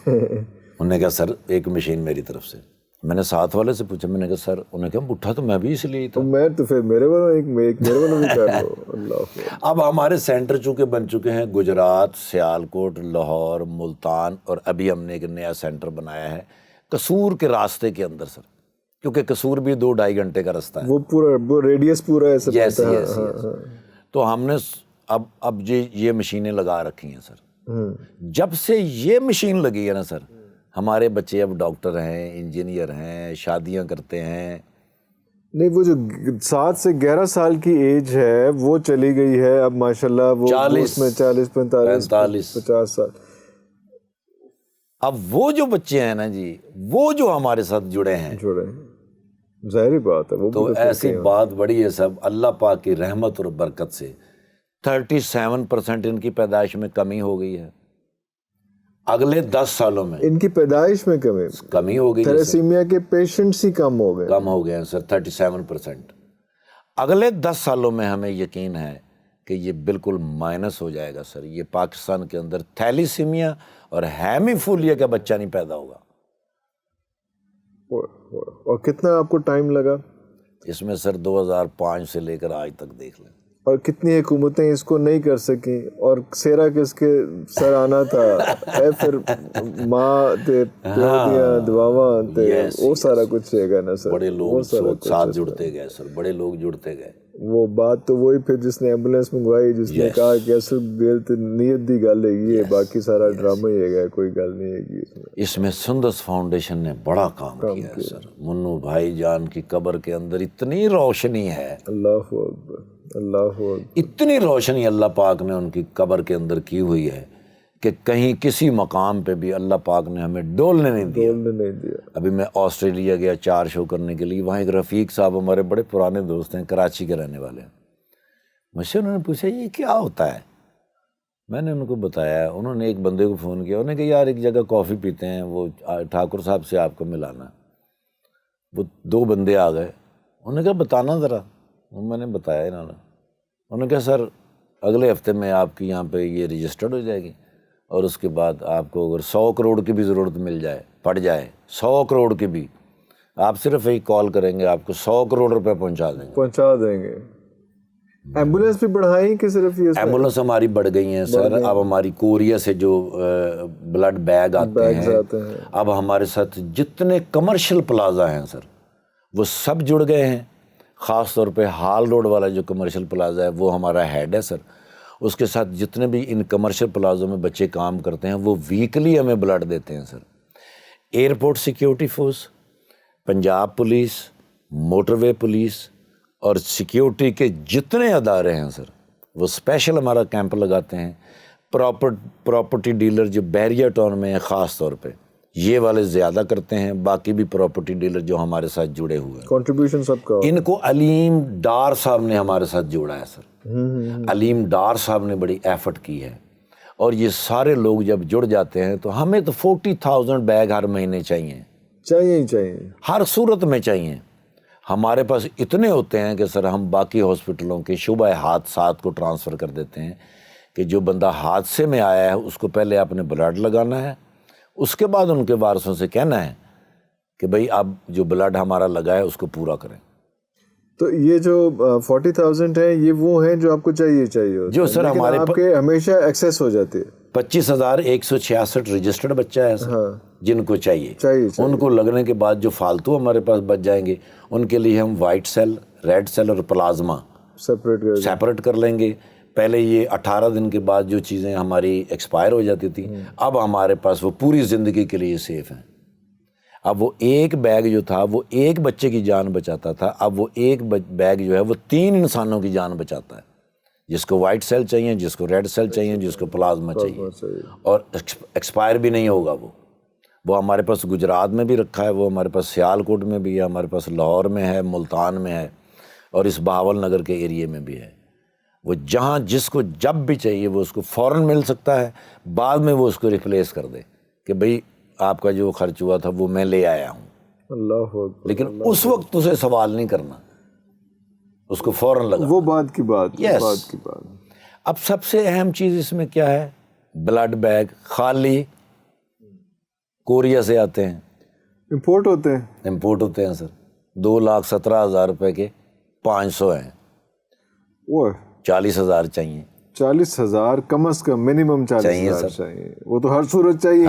انہوں نے کہا سر ایک مشین میری طرف سے. میں نے ساتھ والے سے پوچھا, میں نے کہا سر, انہوں نے کہا اٹھا تو میں بھی اس لیے تھا. میں تو پھر میرے والوں بھی کر لو. اللہ. اب ہمارے سینٹر چونکہ بن چکے ہیں گجرات, سیالکوٹ, لاہور, ملتان, اور ابھی ہم نے ایک نیا سینٹر بنایا ہے قصور کے راستے کے اندر سر, کیونکہ قصور بھی 2-2.5 گھنٹے کا رستہ ہے. وہ پورا ریڈیس پورا ہے سر. یس. تو ہم نے اب یہ مشینیں لگا رکھی ہیں سر. جب سے یہ مشین لگی ہے نا سر, ہمارے بچے اب ڈاکٹر ہیں, انجینئر ہیں, شادیاں کرتے ہیں. نہیں, وہ جو 7 سے 11 سال کی ایج ہے وہ چلی گئی ہے اب ماشاءاللہ. وہ 40 میں 40, 45, 50 سال. اب وہ جو بچے ہیں نا جی, وہ جو ہمارے ساتھ جڑے ہیں, ظاہری بات ہے. وہ تو ایسی بات بڑی ہے سب اللہ پاک کی رحمت اور برکت سے 37% ان کی پیدائش میں کمی ہو گئی ہے. اگلے 10 سالوں میں ان کی پیدائش میں کمی ہو گئی. تھیلیسیمیا کے پیشنٹس ہی کم ہو گئے ہیں سر, 37%. اگلے 10 سالوں میں ہمیں یقین ہے کہ یہ بالکل مائنس ہو جائے گا سر. یہ پاکستان کے اندر تھیلیسیمیا اور ہیمیفولیا کا بچہ نہیں پیدا ہوگا. اور کتنا آپ کو ٹائم لگا اس میں سر؟ 2005 سے لے کر آج تک دیکھ لیں. اور کتنی حکومتیں اس کو نہیں کر سکیں, اور سیرا کس کے سر آنا تھا ہے, پھر ماں تے پیوتیاں دعاواں تے وہ سارا کچھ ہے گا نا سر. بڑے لوگ ساتھ جڑتے گئے سر, بڑے لوگ جڑتے گئے. وہ بات تو وہی پھر جس نے ایمبولینس منگوائی, جس نے کہا کہ اصل دل تے نیت دی گل ہے یہ, باقی سارا ڈرامہ ہی ہے گا, کوئی گل نہیں ہے گی اس میں. سندس فاؤنڈیشن نے بڑا کام کیا ہے سر. منو بھائی جان کی قبر کے اندر اتنی روشنی ہے, اللہ اکبر, اتنی روشنی اللہ پاک نے ان کی قبر کے اندر کی ہوئی ہے کہ کہیں کسی مقام پہ بھی اللہ پاک نے ہمیں ڈولنے نہیں دیا. ابھی میں آسٹریلیا گیا 4 شو کرنے کے لیے, وہاں ایک رفیق صاحب ہمارے بڑے پرانے دوست ہیں, کراچی کے رہنے والے ہیں. مجھ سے انہوں نے پوچھا یہ کیا ہوتا ہے؟ میں نے ان کو بتایا. انہوں نے ایک بندے کو فون کیا, انہوں نے کہا یار ایک جگہ کافی پیتے ہیں, وہ ٹھاکر صاحب سے آپ کو ملانا. وہ 2 بندے آ گئے, انہوں نے کہا بتانا ذرا. میں نے بتایا انہوں نے کہا سر اگلے ہفتے میں آپ کی یہاں پہ یہ رجسٹرڈ ہو جائے گی, اور اس کے بعد آپ کو اگر 100 کروڑ کی بھی ضرورت پڑ جائے 100 کروڑ کی بھی, آپ صرف ایک کال کریں گے, آپ کو 100 کروڑ روپے پہنچا دیں گے. ایمبولینس بھی بڑھائیں کہ صرف یہ؟ ایمبولینس ہماری بڑھ گئی ہیں سر. اب ہماری کوریا سے جو بلڈ بیگ آتے ہیں, اب ہمارے ساتھ جتنے کمرشل پلازا ہیں سر وہ سب جڑ گئے ہیں. خاص طور پہ ہال روڈ والا جو کمرشل پلازا ہے وہ ہمارا ہیڈ ہے سر. اس کے ساتھ جتنے بھی ان کمرشل پلازوں میں بچے کام کرتے ہیں وہ ویکلی ہمیں بلڈ دیتے ہیں sir. Airport security force, Punjab police, motorway police اور سیکیورٹی کے جتنے ادارے ہیں سر وہ اسپیشل ہمارا کیمپ لگاتے ہیں. پراپرٹی ڈیلر جو بیریا ٹاؤن میں ہیں خاص طور پہ یہ والے زیادہ کرتے ہیں, باقی بھی پراپرٹی ڈیلر جو ہمارے ساتھ جڑے ہوئے ہیں. کنٹریبیوشن سب کا. ان کو علیم ڈار صاحب نے ہمارے ساتھ جوڑا ہے سر. علیم ڈار صاحب نے بڑی ایفرٹ کی ہے, اور یہ سارے لوگ جب جڑ جاتے ہیں تو ہمیں تو 40,000 بیگ ہر مہینے چاہیے, ہر صورت میں چاہیے. ہمارے پاس اتنے ہوتے ہیں کہ سر ہم باقی ہاسپٹلوں کے شعبہ حادثات کو ٹرانسفر کر دیتے ہیں. کہ جو بندہ حادثے میں آیا ہے اس کو پہلے آپ نے بلڈ لگانا ہے، اس کے بعد ان کے وارثوں سے کہنا ہے کہ بھئی اب جو بلڈ ہمارا لگا ہے اس کو پورا کریں۔ تو یہ جو 40,000 ہے یہ وہ ہیں جو آپ کو چاہیے ہوتا جو ہے، سر لیکن ہمارے آپ کے ہمیشہ ایکسیس ہو جاتی ہے۔ 25,166 رجسٹرڈ بچہ ہے سر، ہاں جن کو چاہیے ان کو لگنے کے بعد جو فالتو ہمارے پاس بچ جائیں گے ان کے لیے ہم وائٹ سیل، ریڈ سیل اور پلازما سیپریٹ کر لیں گے۔ پہلے یہ 18 دن کے بعد جو چیزیں ہماری ایکسپائر ہو جاتی تھی، اب ہمارے پاس وہ پوری زندگی کے لیے سیف ہیں۔ اب وہ ایک بیگ جو تھا وہ ایک بچے کی جان بچاتا تھا، اب وہ ایک بیگ جو ہے وہ 3 انسانوں کی جان بچاتا ہے، جس کو وائٹ سیل چاہیے، جس کو ریڈ سیل چاہیے، جس کو پلازما چاہیے، اور ایکسپائر بھی نہیں ہوگا۔ وہ ہمارے پاس گجرات میں بھی رکھا ہے، وہ ہمارے پاس سیالکوٹ میں بھی ہے، ہمارے پاس لاہور میں ہے، ملتان میں ہے، اور اس بہاول نگر کے ایریے میں بھی ہے۔ وہ جہاں جس کو جب بھی چاہیے وہ اس کو فوراً مل سکتا ہے، بعد میں وہ اس کو ریپلیس کر دے کہ بھئی آپ کا جو خرچ ہوا تھا وہ میں لے آیا ہوں۔ اللہ اکبر۔ لیکن اس وقت اسے سوال نہیں کرنا، اس کو فوراً لگا۔ وہ بات کی بات اب سب سے اہم چیز اس میں کیا ہے؟ بلڈ بیگ خالی کوریا سے آتے ہیں، امپورٹ ہوتے ہیں سر، 2,17,000 روپے کے 500 ہیں، وہ 40,000 چاہیے۔ 40,000 کم از کم، منیمم 40,000 چاہیے، وہ تو ہر صورت چاہیے،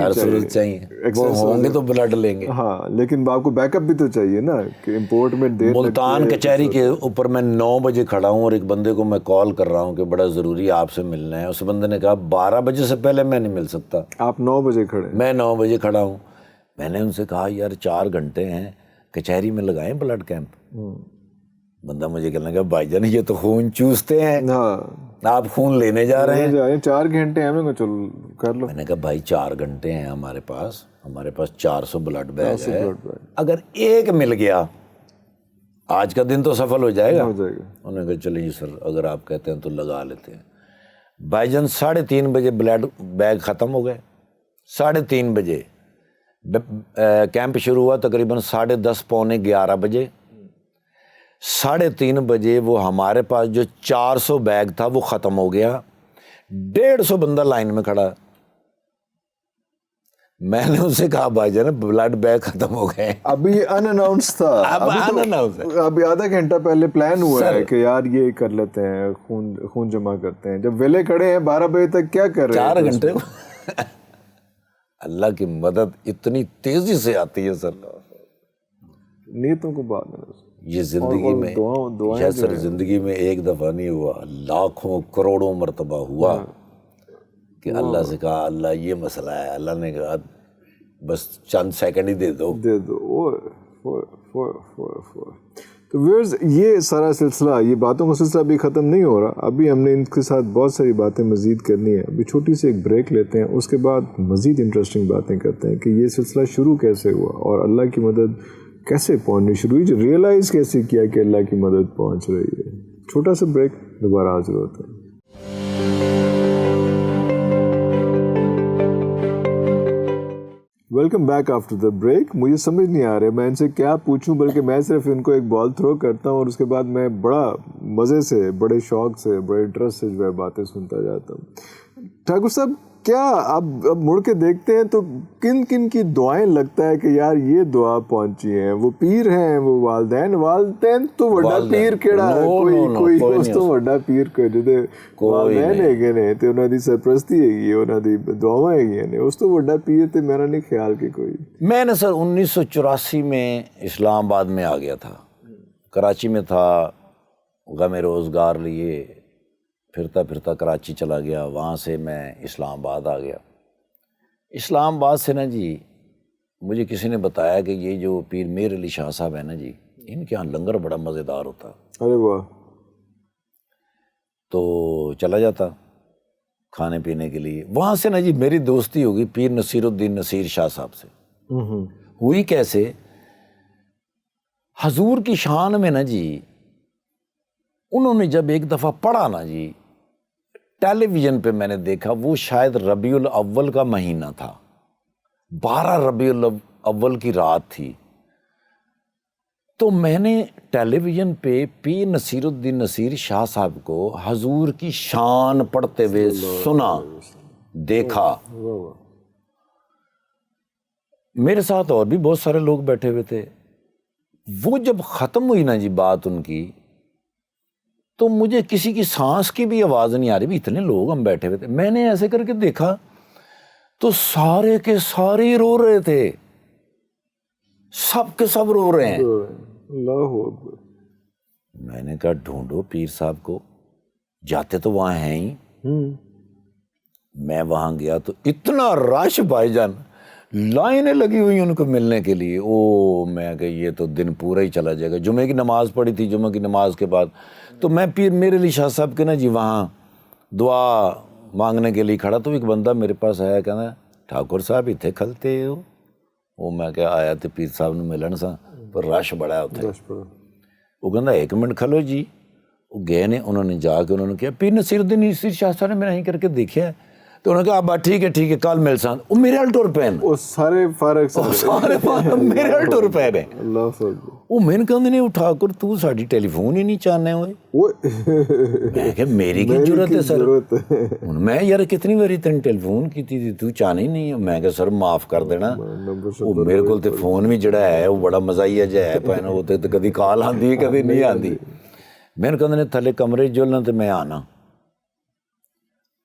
وہ ہوں گے تو بلڈ لیں گے۔ ہاں لیکن آپ کو بیک اپ بھی تو چاہیے نا، کہ امپورٹ میں دیر ملتان کچہری کے اوپر میں 9 بجے کھڑا ہوں اور ایک بندے کو میں کال کر رہا ہوں کہ بڑا ضروری آپ سے ملنا ہے۔ اس بندے نے کہا 12 بجے سے پہلے میں نہیں مل سکتا۔ آپ 9 بجے کھڑے؟ میں 9 بجے کھڑا ہوں۔ میں نے ان سے کہا یار 4 گھنٹے ہیں، کچہری میں لگائیں بلڈ کیمپ۔ بندہ مجھے کہنے لگا بھائی جان یہ تو خون چوستے ہیں، آپ خون لینے جا رہے ہیں، 4 گھنٹے ہیں، چلو کر لو۔ میں نے کہا بھائی 4 گھنٹے ہیں ہمارے پاس 400 بلڈ بیگ ہے، اگر ایک مل گیا آج کا دن تو سفل ہو جائے گا۔ انہوں نے کہا چلیے سر اگر آپ کہتے ہیں تو لگا لیتے ہیں۔ بھائی جان 3:30 بجے بلڈ بیگ ختم ہو گئے، 3:30 بجے کیمپ شروع ہوا، تقریباً 10:30 پونے 11 بجے، 3:30 بجے وہ ہمارے پاس جو 400 بیگ تھا وہ ختم ہو گیا، 150 بندہ لائن میں کھڑا۔ میں نے ان سے کہا بھائی جان بلڈ بیگ ختم ہو گئے، ابھی ان اناؤنس تھا، ابھی آدھا گھنٹہ پہلے پلان ہوا ہے کہ یار یہ کر لیتے ہیں، خون جمع کرتے ہیں، جب ویلے کھڑے ہیں 12 بجے تک کیا کر رہے ہیں؟ 4 گھنٹے۔ اللہ کی مدد اتنی تیزی سے آتی ہے سر، نیتوں کو بعد میں یہ زندگی میں سر زندگی میں ایک دفعہ نہیں ہوا، لاکھوں کروڑوں مرتبہ ہوا کہ اللہ سے کہا اللہ یہ مسئلہ ہے، اللہ نے کہا بس چند سیکنڈ ہی دے دو۔ تو ویئرز یہ سارا سلسلہ، یہ باتوں کا سلسلہ ابھی ختم نہیں ہو رہا، ابھی ہم نے ان کے ساتھ بہت ساری باتیں مزید کرنی ہے۔ ابھی چھوٹی سی ایک بریک لیتے ہیں، اس کے بعد مزید انٹرسٹنگ باتیں کرتے ہیں کہ یہ سلسلہ شروع کیسے ہوا اور اللہ کی مدد کیسے پہنچنی شروع ہوئی، ریئلائز کیسے کیا کہ اللہ کی مدد پہنچ رہی ہے۔ چھوٹا سا بریک، دوبارہ حاضر ہوتے ہیں۔ Welcome back after the break. مجھے سمجھ نہیں آ رہا میں ان سے کیا پوچھوں، بلکہ میں صرف ان کو ایک بال تھرو کرتا ہوں اور اس کے بعد میں بڑا مزے سے، بڑے شوق سے، بڑے انٹرسٹ سے جو ہے باتیں سنتا جاتا ہوں۔ ٹھاکر صاحب کیا اب مڑ کے دیکھتے ہیں تو کن کن کی دعائیں لگتا ہے کہ یار یہ دعا پہنچی ہیں؟ وہ پیر ہیں، وہ والدین تو وڈا پیر کیڑا کوئی اس تو وڈا پیر کوئی جدے والدین ہے نے تے انہاں دی سرپرستی ہے، انہاں دی دعاواں ہیں نے، اس تو وڈا پیر تے میرا نہیں خیال کہ کوئی۔ میں نے سر 1984 میں اسلام آباد میں آ گیا تھا، کراچی میں تھا، غم روزگار لیے پھرتا پھرتا کراچی چلا گیا، وہاں سے میں اسلام آباد آ گیا۔ اسلام آباد سے نا جی مجھے کسی نے بتایا کہ یہ جو پیر میر علی شاہ صاحب ہیں نا جی، ان کے یہاں لنگر بڑا مزیدار ہوتا۔ ارے واہ! تو چلا جاتا کھانے پینے کے لیے۔ وہاں سے نا جی میری دوستی ہوگی پیر نصیر الدین نصیر شاہ صاحب سے۔ ہوئی کیسے؟ حضور کی شان میں نا جی انہوں نے جب ایک دفعہ پڑھا نا جی، ٹیلی ویژن پہ میں نے دیکھا، وہ شاید ربیع الاول کا مہینہ تھا، 12 ربیع الاول کی رات تھی، تو میں نے ٹیلی ویژن پہ پیر نصیر الدین نصیر شاہ صاحب کو حضور کی شان پڑھتے ہوئے سنا، دیکھا۔ میرے ساتھ اور بھی بہت سارے لوگ بیٹھے ہوئے تھے۔ وہ جب ختم ہوئی نا جی بات ان کی، تو مجھے کسی کی سانس کی بھی آواز نہیں آ رہی، بھی اتنے لوگ ہم بیٹھے ہوئے تھے۔ میں نے ایسے کر کے دیکھا تو سارے کے سارے رو رہے تھے، سب کے سب رو رہے ہیں۔ اللہ اکبر۔ میں نے کہا ڈھونڈو پیر صاحب کو، جاتے تو وہاں ہیں ہی۔ میں وہاں گیا تو اتنا رش بھائی جان، لائنیں لگی ہوئی ان کو ملنے کے لیے۔ میں کہ یہ تو دن پورا ہی چلا جائے گا۔ جمعے کی نماز پڑھی تھی، جمعہ کی نماز کے بعد تو میں پیر میرے علی شاہ صاحب کے نا جی وہاں دعا مانگنے کے لیے کھڑا، تو ایک بندہ میرے پاس آیا، کہنا ٹھاکر صاحب اتنے کھلتے ہو؟ وہ میں کہ آیا تو پیر صاحب نے ملن سا، پر رش بڑا ہوتا ہے۔ وہ کہنا 1 منٹ کھلو جی۔ وہ گئے نے، انہوں نے جا کے انہوں نے کیا، پیر نصیر الدین نصیر شاہ صاحب نے میرا ہی کر کے دیکھا ہے، تو انہوں نے کہا بات ٹھیک ہے کل مل سان۔ وہ میرے ہل ٹور پین، وہ سارے فارغ سارے میرے ہل ٹور پین ہے۔ اللہ وہ میں نے کہا نہیں اٹھا کر تو ساڈی ٹیلی فون ہی نہیں چاہنے ہوئے۔ میں کہ میری کی ضرورت ہے سر؟ میں یار کتنی باری تین ٹیلی فون کی تھی، تو چاہنے ہی نہیں ہے۔ میں کہ سر معاف کر دینا، وہ میرے کو تو فون بھی جڑا ہے وہ بڑا مزاحیہ جہا ہے پہنا، وہ تو کدی کال آتی ہے کدی نہیں آتی۔ میں نے کہا تھلے کمرے جولنا تو میں آنا۔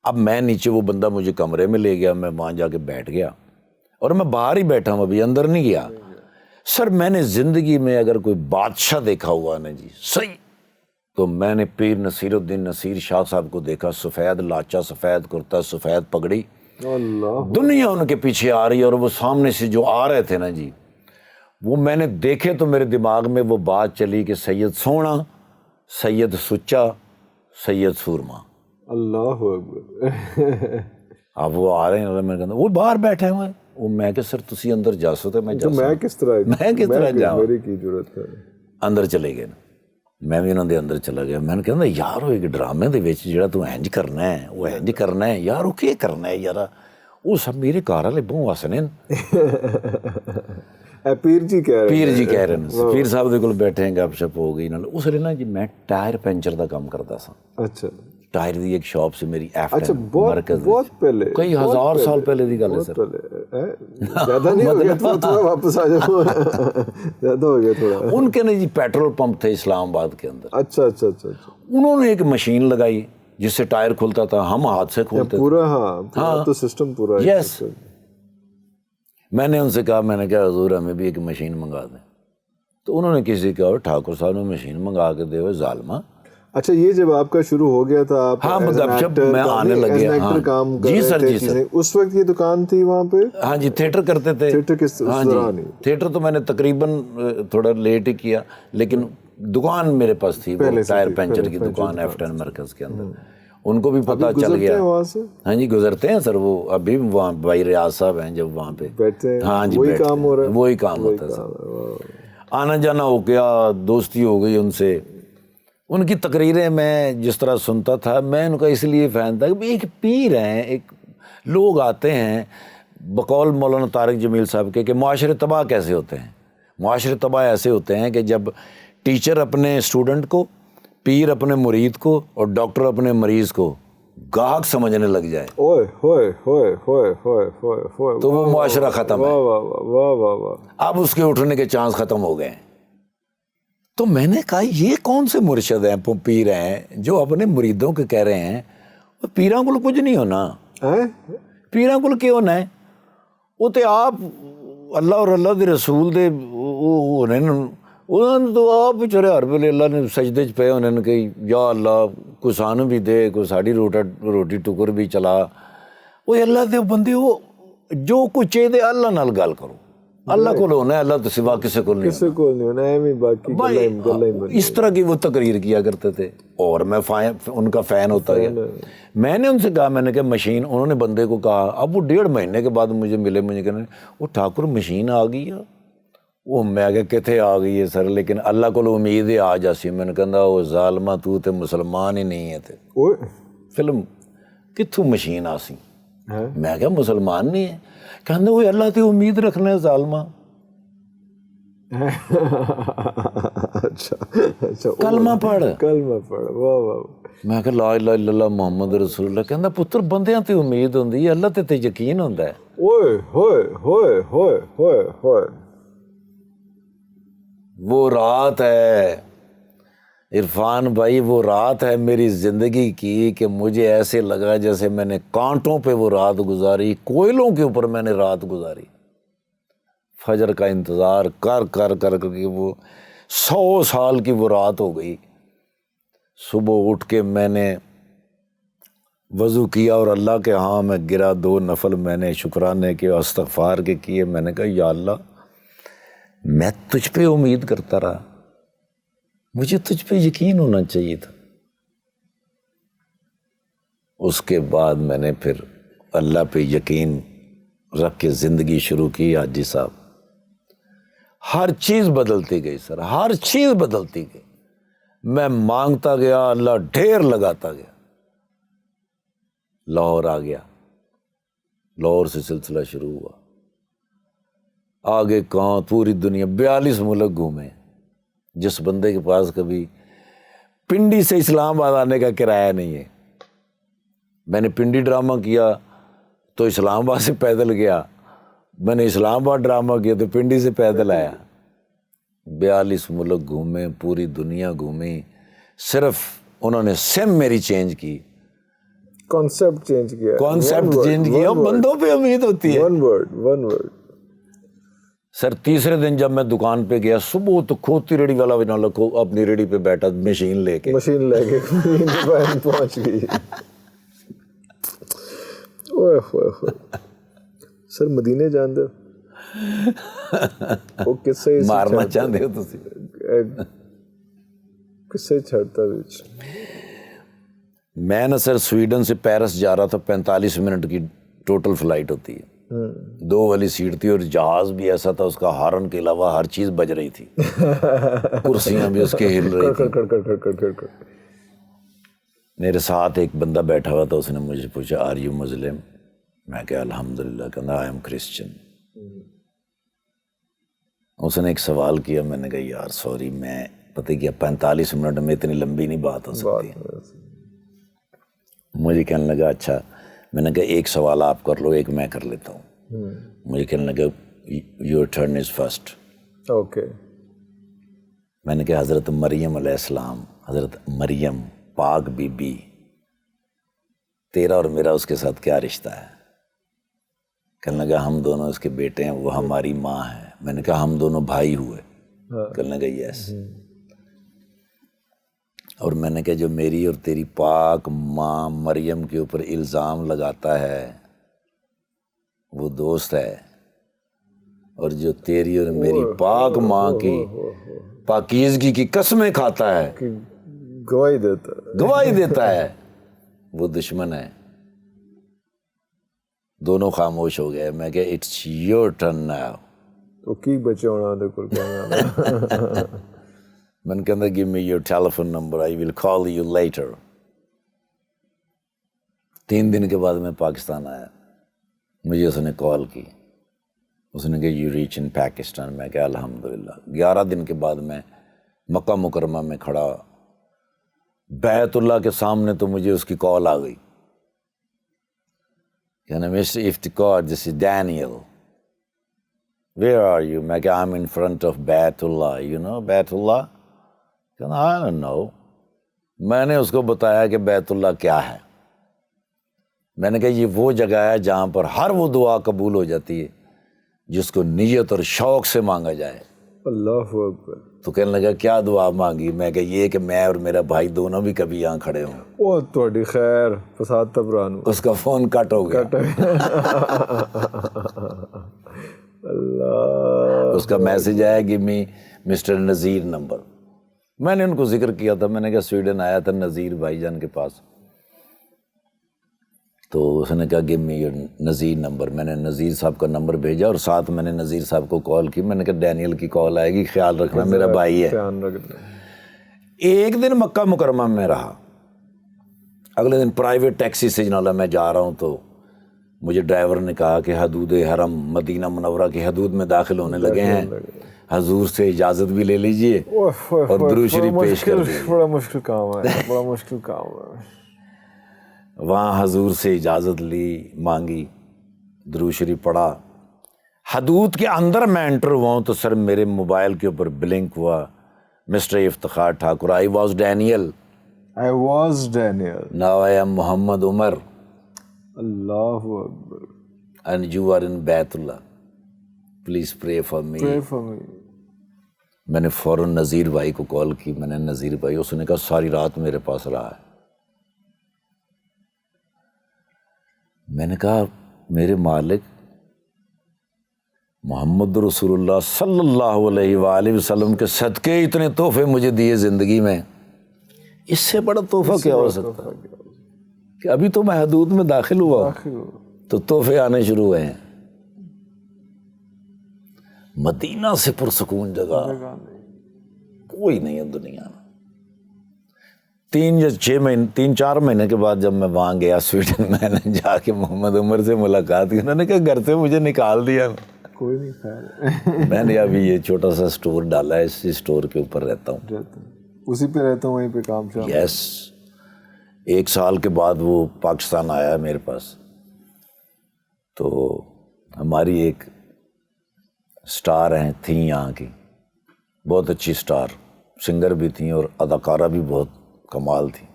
اب میں نیچے، وہ بندہ مجھے کمرے میں لے گیا، میں وہاں جا کے بیٹھ گیا اور میں باہر ہی بیٹھا ہوں، ابھی اندر نہیں گیا۔ سر میں نے زندگی میں اگر کوئی بادشاہ دیکھا ہوا نا جی صحیح، تو میں نے پیر نصیر الدین نصیر شاہ صاحب کو دیکھا، سفید لاچا، سفید کرتا، سفید پگڑی، دنیا ان کے پیچھے آ رہی ہے، اور وہ سامنے سے جو آ رہے تھے نا جی، وہ میں نے دیکھے تو میرے دماغ میں وہ بات چلی کہ سید سونا، سید سچا، سید سورما۔ اللہ اکبر۔ اب وہ آ رہے ہیں، میں کہتا وہ باہر بیٹھے ہوئے، وہ میں کہ سر تسی اندر جا سو تو میں جا سو، میں کس طرح جاؤں؟ میری کی ضرورت ہے؟ اندر چلے گئے، میں بھی انہوں دے اندر چلا گیا۔ میں نے کہا یار وہ ایک ڈرامے دے وچ جڑا تو انج کرنا ہے، وہ انج کرنا ہے یار، وہ کی کرنا ہے یار؟ وہ سب میرے گھر والے بہت ہسنے۔ پیر جی کہہ رہے پیر جی کہہ رہے ہیں، پیر صاحب دے کول بیٹھے ہیں، گپ شپ ہو گئی۔ اس لیے نا جی میں ٹائر پنچر دا کام کرتا سا۔ اچھا، ٹائر دی ایک شاپ سے میری اچھا، بہت پہلے، کئی ہزار سال پہلے دی گل ہے سر۔ زیادہ نہیں ہو گیا؟ تھوڑا واپس آ جاؤ، زیادہ ہو گیا تھوڑا۔ ان کے نا جی پیٹرول پمپ تھے اسلام آباد کے اندر۔ اچھا اچھا اچھا اچھا۔ انہوں نے ایک مشین لگائی جس سے ٹائر کھلتا تھا، ہم ہاتھ سے کھولتے تھے پورا۔ ہاں تو سسٹم پورا ہے۔ یس۔ میں نے ان سے کہا، میں نے کہا حضور ہمیں بھی ایک مشین منگا دیں، تو انہوں نے کسی کہا ٹھاکر صاحب نے مشین منگا کے دے ہوئے ظالمہ۔ اچھا، یہ جب آپ کا شروع ہو گیا تھا، آپ ہاں گپ شپ میں آنے لگے، کام جی سر جی سر، اس وقت یہ دکان تھی وہاں پہ؟ ہاں جی، تھیٹر کرتے تھے۔ ہاں جی، تھیٹر تو میں نے تقریباً تھوڑا لیٹ ہی کیا، لیکن دکان میرے پاس تھی، ٹائر پنچر کی دکان F10 مرکز کے اندر۔ ان کو بھی پتہ چل گیا۔ ہاں جی گزرتے ہیں سر، وہ ابھی وہاں بھائی ریاض صاحب ہیں جب وہاں پہ بیٹھتے، ہاں جی وہی کام ہو رہا ہے، وہی کام ہوتا ہے سر۔ آنا جانا ہو گیا، دوستی ہو گئی ان سے۔ ان کی تقریریں میں جس طرح سنتا تھا، میں ان کا اس لیے فین تھا کہ ایک پیر ہیں، ایک لوگ آتے ہیں بقول مولانا طارق جمیل صاحب کے کہ معاشرے تباہ کیسے ہوتے ہیں۔ معاشرے تباہ ایسے ہوتے ہیں کہ جب ٹیچر اپنے اسٹوڈنٹ کو، پیر اپنے مرید کو، اور ڈاکٹر اپنے مریض کو گاہک سمجھنے لگ جائے تو وہ معاشرہ ختم ہے۔ اب اس کے اٹھنے کے چانس ختم ہو گئے۔ تو میں نے کہا یہ کون سے مرشد ہیں، پیر ہیں، جو اپنے مریدوں کے کہہ رہے ہیں پیراں کو کچھ نہیں ہونا، پیراں کو کیا ہونا ہے؟ وہ تو آپ اللہ اور اللہ دے رسول دے ہونے، انہوں تو آپ بچارے ہر ویلے اللہ نے سجدے چ پے ہونے کہ یا اللہ کوئی سانو بھی دے، کوئی ساڑی روٹی ٹکر بھی چلا۔ وہ اللہ دے بندے، وہ جو کچھ چاہیے اللہ نال گل کرو، اللہ کو ہونا ہے، اللہ تو سوا کسی کو نہیں ہونا۔ اس طرح کی وہ تقریر کیا کرتے تھے، اور میں ان کا فین ہوتا گیا۔ میں نے ان سے کہا، میں نے کہا مشین، انہوں نے بندے کو کہا، اب وہ 1.5 مہینے کے بعد مجھے ملے، مجھے کہنے وہ ٹھاکر مشین آ گئی ہے۔ وہ میں کہ کتنے آ گئی ہے سر، لیکن اللہ کو امید ہے آ جاسی۔ میں نے کہا وہ ظالمہ تو تے مسلمان ہی نہیں ہے، فلم کتوں مشین آسی؟ میں کہا مسلمان نہیں ہے، کہنے وہ اللہ تے امید رکھنا ہے ظالمہ۔ اچھا کلمہ پڑھ. کلمہ پڑھ. واہ واہ. میں کہ لا الہ الا اللہ محمد رسول اللہ. کہندا پتر بندیاں تے امید ہوندی ہے, اللہ تے یقین ہوندا ہے. اوئے ہوئے ہوئے ہوئے ہوئے ہوئے. وہ رات ہے عرفان بھائی, وہ رات ہے میری زندگی کی کہ مجھے ایسے لگا جیسے میں نے کانٹوں پہ وہ رات گزاری, کوئلوں کے اوپر میں نے رات گزاری. فجر کا انتظار کر کر کر کر کے وہ 100 سال کی وہ رات ہو گئی. صبح اٹھ کے میں نے وضو کیا اور اللہ کے ہاں میں گرا, 2 نفل میں نے شکرانے کے استغفار کے کیے. میں نے کہا یا اللہ میں تجھ پہ امید کرتا رہا, مجھے تجھ پہ یقین ہونا چاہیے تھا. اس کے بعد میں نے پھر اللہ پہ یقین رکھ کے زندگی شروع کی. حاجی صاحب ہر چیز بدلتی گئی سر, ہر چیز بدلتی گئی. میں مانگتا گیا, اللہ ڈھیر لگاتا گیا. لاہور آ گیا, لاہور سے سلسلہ شروع ہوا. آگے کہاں پوری دنیا 42 ملک گھومے. جس بندے کے پاس کبھی پنڈی سے اسلام آباد آنے کا کرایہ نہیں ہے, میں نے پنڈی ڈرامہ کیا تو اسلام آباد سے پیدل گیا, میں نے اسلام آباد ڈرامہ کیا تو پنڈی سے پیدل آیا. 42 ملک گھومے, پوری دنیا گھومی. صرف انہوں نے سم میری چینج کی, کانسیپٹ چینج کیا, کانسیپٹ چینج کیا. بندوں پہ امید ہوتی ہے. One word. سر تیسرے دن جب میں دکان پہ گیا, صبح تو کھوتی ریڑھی والا بھی نہ لکھو, اپنی ریڑھی پہ بیٹھا مشین لے کے پہنچ گئی. اوئے ہوئے ہوئے. سر مدینے جان دو وہ قصے مارنا چاہتے ہو تسی, قصے چھڑتا وچ. میں نا سر سویڈن سے پیرس جا رہا تھا, 45 منٹ کی ٹوٹل فلائٹ ہوتی ہے. 2 والی سیٹ تھی اور جہاز بھی ایسا تھا, اس کا ہارن کے علاوہ ہر چیز بج رہی تھی, کرسیاں بھی اس کے ہل رہی تھی. میرے ساتھ ایک بندہ بیٹھا ہوا تھا, اس نے مجھے پوچھا آر یو مسلم؟ میں کہا الحمدللہ. کہنا آئی ایم کرسچن. اس نے ایک سوال کیا, میں نے کہا یار سوری, میں پتہ کیا 45 منٹ میں اتنی لمبی نہیں بات ہو سکتی. مجھے کہنے لگا اچھا. میں نے کہا ایک سوال آپ کر لو, ایک میں کر لیتا ہوں. مجھے کہنے لگا your turn is first. Okay. میں نے کہا حضرت مریم علیہ السلام, حضرت مریم پاک بی بی, تیرا اور میرا اس کے ساتھ کیا رشتہ ہے؟ کہنے لگا ہم دونوں اس کے بیٹے ہیں, وہ ہماری ماں ہے. میں نے کہا ہم دونوں بھائی ہوئے؟ کہنے لگا یس. اور میں نے کہا جو میری اور تیری پاک ماں مریم کے اوپر الزام لگاتا ہے وہ دوست ہے, اور جو تیری اور میری پاک ماں کی پاکیزگی کی قسمیں کھاتا ہے, گواہی دیتا ہے, وہ دشمن ہے. دونوں خاموش ہو گئے. میں کہا اٹس یور ٹرن ناؤ. تو کی بچے ہونا دے کول کہنا. میں نے کہا give me your telephone number, I will call you later. 3 دن کے بعد میں پاکستان آیا, مجھے اس نے کال کی, اس نے کہا you reach in Pakistan. میں کہا الحمدللہ. 11 دن کے بعد میں مکہ مکرمہ میں کھڑا, بیت اللہ کے سامنے, تو مجھے اس کی کال آ گئی. کہنا mister Iftikhar this is Daniel. Where are you? میں کہا I'm in front of بیت اللہ. You know بیت اللہ؟ کہنا I don't know. میں نے اس کو بتایا کہ بیت اللہ کیا ہے. میں نے کہا یہ وہ جگہ ہے جہاں پر ہر وہ دعا قبول ہو جاتی ہے جس کو نیت اور شوق سے مانگا جائے. اللہ اکبر. تو کہنے لگا کیا دعا مانگی؟ میں کہا یہ کہ میں اور میرا بھائی دونوں بھی کبھی یہاں کھڑے ہوں. او تہاڈی خیر فساد تبران. اس کا فون کٹ ہو گیا. اللہ. اس کا میسج آیا کہ می مسٹر نذیر نمبر. میں نے ان کو ذکر کیا تھا, میں نے کہا سویڈن آیا تھا نذیر بھائی جان کے پاس, تو اس نے کہا give me your Nazir number. میں نے نذیر صاحب کا نمبر بھیجا اور ساتھ میں نے نذیر صاحب کو کال کی. میں نے کہا ڈینیل کی کال آئے گی, خیال رکھنا, میرا بھائی ہے. ایک دن مکہ مکرمہ میں رہا. اگلے دن پرائیویٹ ٹیکسی سے جناب میں جا رہا ہوں تو مجھے ڈرائیور نے کہا کہ حدود حرم مدینہ منورہ کی حدود میں داخل ہونے لگے ہیں، حضور سے اجازت بھی لے لیجئے اور درود شریف پیش کر دیجیے۔ بڑا مشکل کام ہے، بڑا مشکل کام ہے۔ وہاں حضور سے اجازت لی، مانگی، درود شریف پڑھا۔ حدود کے اندر میں انٹر ہوا ہوں تو سر میرے موبائل کے اوپر بلنک ہوا، mister Iftikhar Thakur, I was Daniel, now I am Muhammad Umar, اللہ اکبر، اینڈ یو آر ان بیت اللہ، پلیز پرے فار می۔ میں نے فوراً نذیر بھائی کو کال کی، میں نے نذیر بھائی، اس نے کہا ساری رات میرے پاس رہا ہے۔ میں نے کہا میرے مالک محمد رسول اللہ صلی اللہ علیہ وآلہ وسلم کے صدقے اتنے تحفے مجھے دیے زندگی میں، اس سے بڑا تحفہ کیا ہو سکتا کہ ابھی تو میں حدود میں داخل ہوا تو تحفے آنے شروع ہوئے ہیں۔ مدینہ سے پرسکون جگہ کوئی نہیں ہے دنیا میں۔ 3-4 مہینے کے بعد جب میں وہاں گیا سویڈن، میں نے جا کے محمد عمر سے ملاقات کی، انہوں نے کہا گھر سے مجھے نکال دیا، کوئی نہیں خیر۔ میں نے ابھی یہ چھوٹا سا اسٹور ڈالا ہے، اسی اسٹور کے اوپر رہتا ہوں، اسی پہ رہتا ہوں، وہیں پہ کام شام۔ یس۔ 1 سال کے بعد وہ پاکستان آیا میرے پاس، تو ہماری ایک سٹار ہیں تھیں یہاں کی، بہت اچھی سٹار، سنگر بھی تھیں اور اداکارہ بھی بہت کمال تھی۔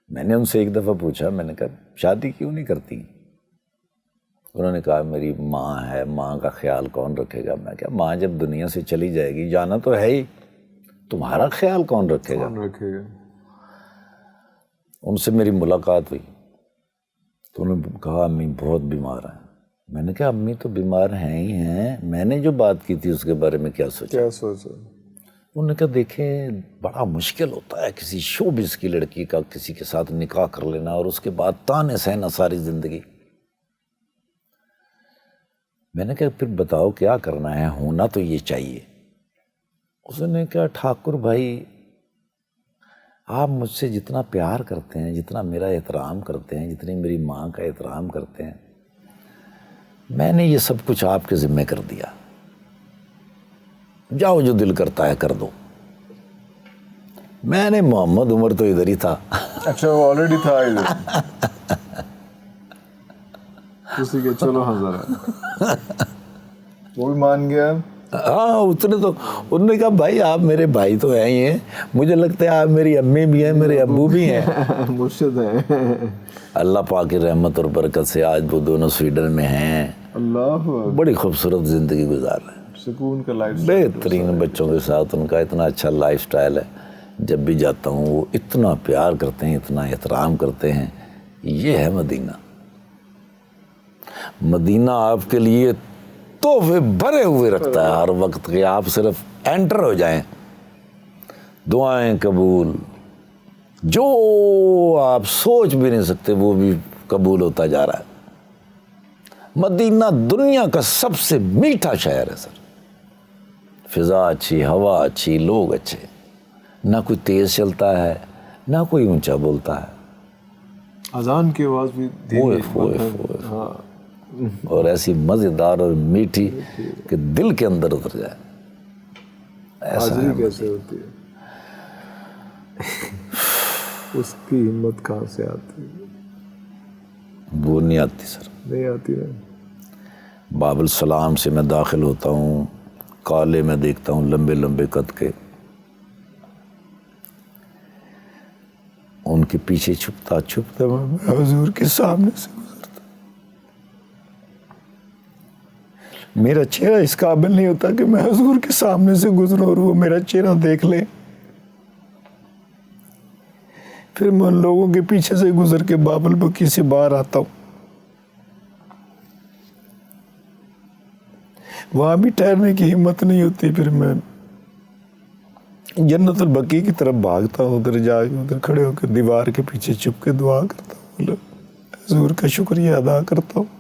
میں نے ان سے ایک دفعہ پوچھا، میں نے کہا شادی کیوں نہیں کرتی؟ انہوں نے کہا میری ماں ہے، ماں کا خیال کون رکھے گا؟ میں کہا ماں جب دنیا سے چلی جائے گی، جانا تو ہے ہی، تمہارا خیال کون رکھے گا؟ ان سے میری ملاقات ہوئی تو انہوں نے کہا امی بہت بیمار ہیں۔ میں نے کہا امی تو بیمار ہیں ہی ہیں، میں نے جو بات کی تھی اس کے بارے میں کیا سوچا؟ انہوں نے کہا دیکھیں بڑا مشکل ہوتا ہے کسی شوبز کی لڑکی کا کسی کے ساتھ نکاح کر لینا اور اس کے بعد تانے سہنا ساری زندگی۔ میں نے کہا پھر بتاؤ کیا کرنا ہے، ہونا تو یہ چاہیے۔ اس نے کہا ٹھاکر بھائی آپ مجھ سے جتنا پیار کرتے ہیں، جتنا میرا احترام کرتے ہیں، جتنی میری ماں کا احترام کرتے ہیں، میں نے یہ سب کچھ آپ کے ذمہ کر دیا، جاؤ جو دل کرتا ہے کر دو۔ میں نے محمد عمر تو ادھر ہی تھا۔ اچھا وہ آلریڈی تھا ادھر، اسی کے چلو حضرت وہ بھی مان گیا۔ ہاں اتنے تو انہوں نے کہا بھائی آپ میرے بھائی تو ہیں ہی ہیں، مجھے لگتا ہے آپ میری امی بھی ہیں، میرے ابو بھی ہیں، مرشد ہیں۔ اللہ پاک کی رحمت اور برکت سے آج وہ دونوں سویڈن میں ہیں، اللہ بڑی خوبصورت زندگی گزار رہے ہیں، سکون کا لائف، بہترین بچوں کے ساتھ ان کا اتنا اچھا لائف سٹائل ہے۔ جب بھی جاتا ہوں وہ اتنا پیار کرتے ہیں، اتنا احترام کرتے ہیں۔ یہ ہے مدینہ۔ مدینہ آپ کے لیے تحفے بھرے ہوئے رکھتا ہے ہر وقت کہ آپ صرف انٹر ہو جائیں، دعائیں قبول، جو آپ سوچ بھی نہیں سکتے وہ بھی قبول ہوتا جا رہا ہے۔ مدینہ دنیا کا سب سے میٹھا شہر ہے سر، فضا اچھی، ہوا اچھی، لوگ اچھے، نہ کوئی تیز چلتا ہے نہ کوئی اونچا بولتا ہے، اذان کی آواز بھی ہاں، اور ایسی مزیدار اور میٹھی کہ دل کے اندر اتر جائے۔ حاضری کیسے ہوتی ہے، اس کی ہمت کہاں سے آتی ہے؟ وہ نہیں آتی سر، نہیں آتی ہے۔ باب السلام سے میں داخل ہوتا ہوں، کالے میں دیکھتا ہوں لمبے لمبے قد کے، ان کے پیچھے چھپتا چھپتا میں حضور کے سامنے سے گزرتا۔ میرا چہرہ اس قابل نہیں ہوتا کہ میں حضور کے سامنے سے گزروں اور وہ میرا چہرہ دیکھ لے۔ پھر میں ان لوگوں کے پیچھے سے گزر کے باب البکی سے باہر آتا ہوں، وہاں بھی ٹھہرنے کی ہمت نہیں ہوتی، پھر میں جنت البقیع کی طرف بھاگتا ہوں، ادھر جا کے ادھر کھڑے ہو کے دیوار کے پیچھے چھپ کے دعا کرتا ہوں، حضور کا شکریہ ادا کرتا ہوں،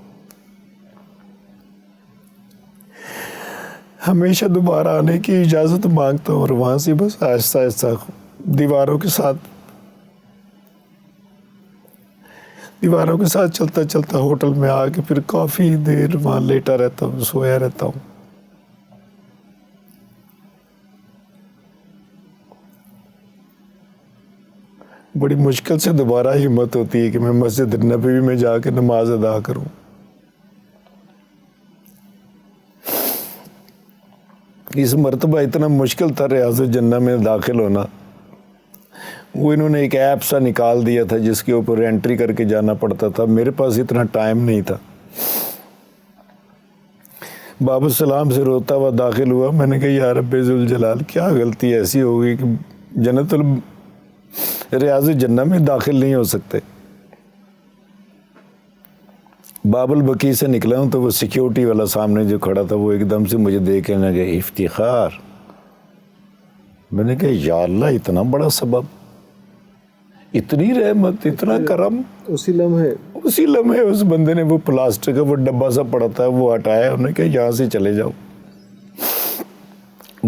ہمیشہ دوبارہ آنے کی اجازت مانگتا ہوں، اور وہاں سے بس آہستہ آہستہ دیواروں کے ساتھ دیواروں کے ساتھ چلتا چلتا ہوٹل میں آ کے پھر کافی دیر وہاں لیٹا رہتا ہوں، سویا رہتا ہوں۔ بڑی مشکل سے دوبارہ ہمت ہوتی ہے کہ میں مسجد نبوی میں جا کے نماز ادا کروں۔ اس مرتبہ اتنا مشکل تھا ریاض الجنہ میں داخل ہونا، وہ انہوں نے ایک ایپ سا نکال دیا تھا جس کے اوپر انٹری کر کے جانا پڑتا تھا، میرے پاس اتنا ٹائم نہیں تھا۔ باب السلام سے روتا ہوا داخل ہوا، میں نے کہا یا رب ذوالجلال کیا غلطی ایسی ہو گئی کہ ریاض الجنہ میں داخل نہیں ہو سکتے۔ باب البقیع سے نکلا ہوں تو وہ سیکیورٹی والا سامنے جو کھڑا تھا وہ ایک دم سے مجھے دیکھ کے لگا افتخار۔ میں نے کہا یا اللہ اتنا بڑا سبب، اتنی رحمت، اتنا کرم۔ اسی لمحے اس بندے نے وہ پلاسٹک کا وہ ڈبہ سا پڑا تھا وہ ہٹایا، انہوں نے کہا یہاں سے چلے جاؤ۔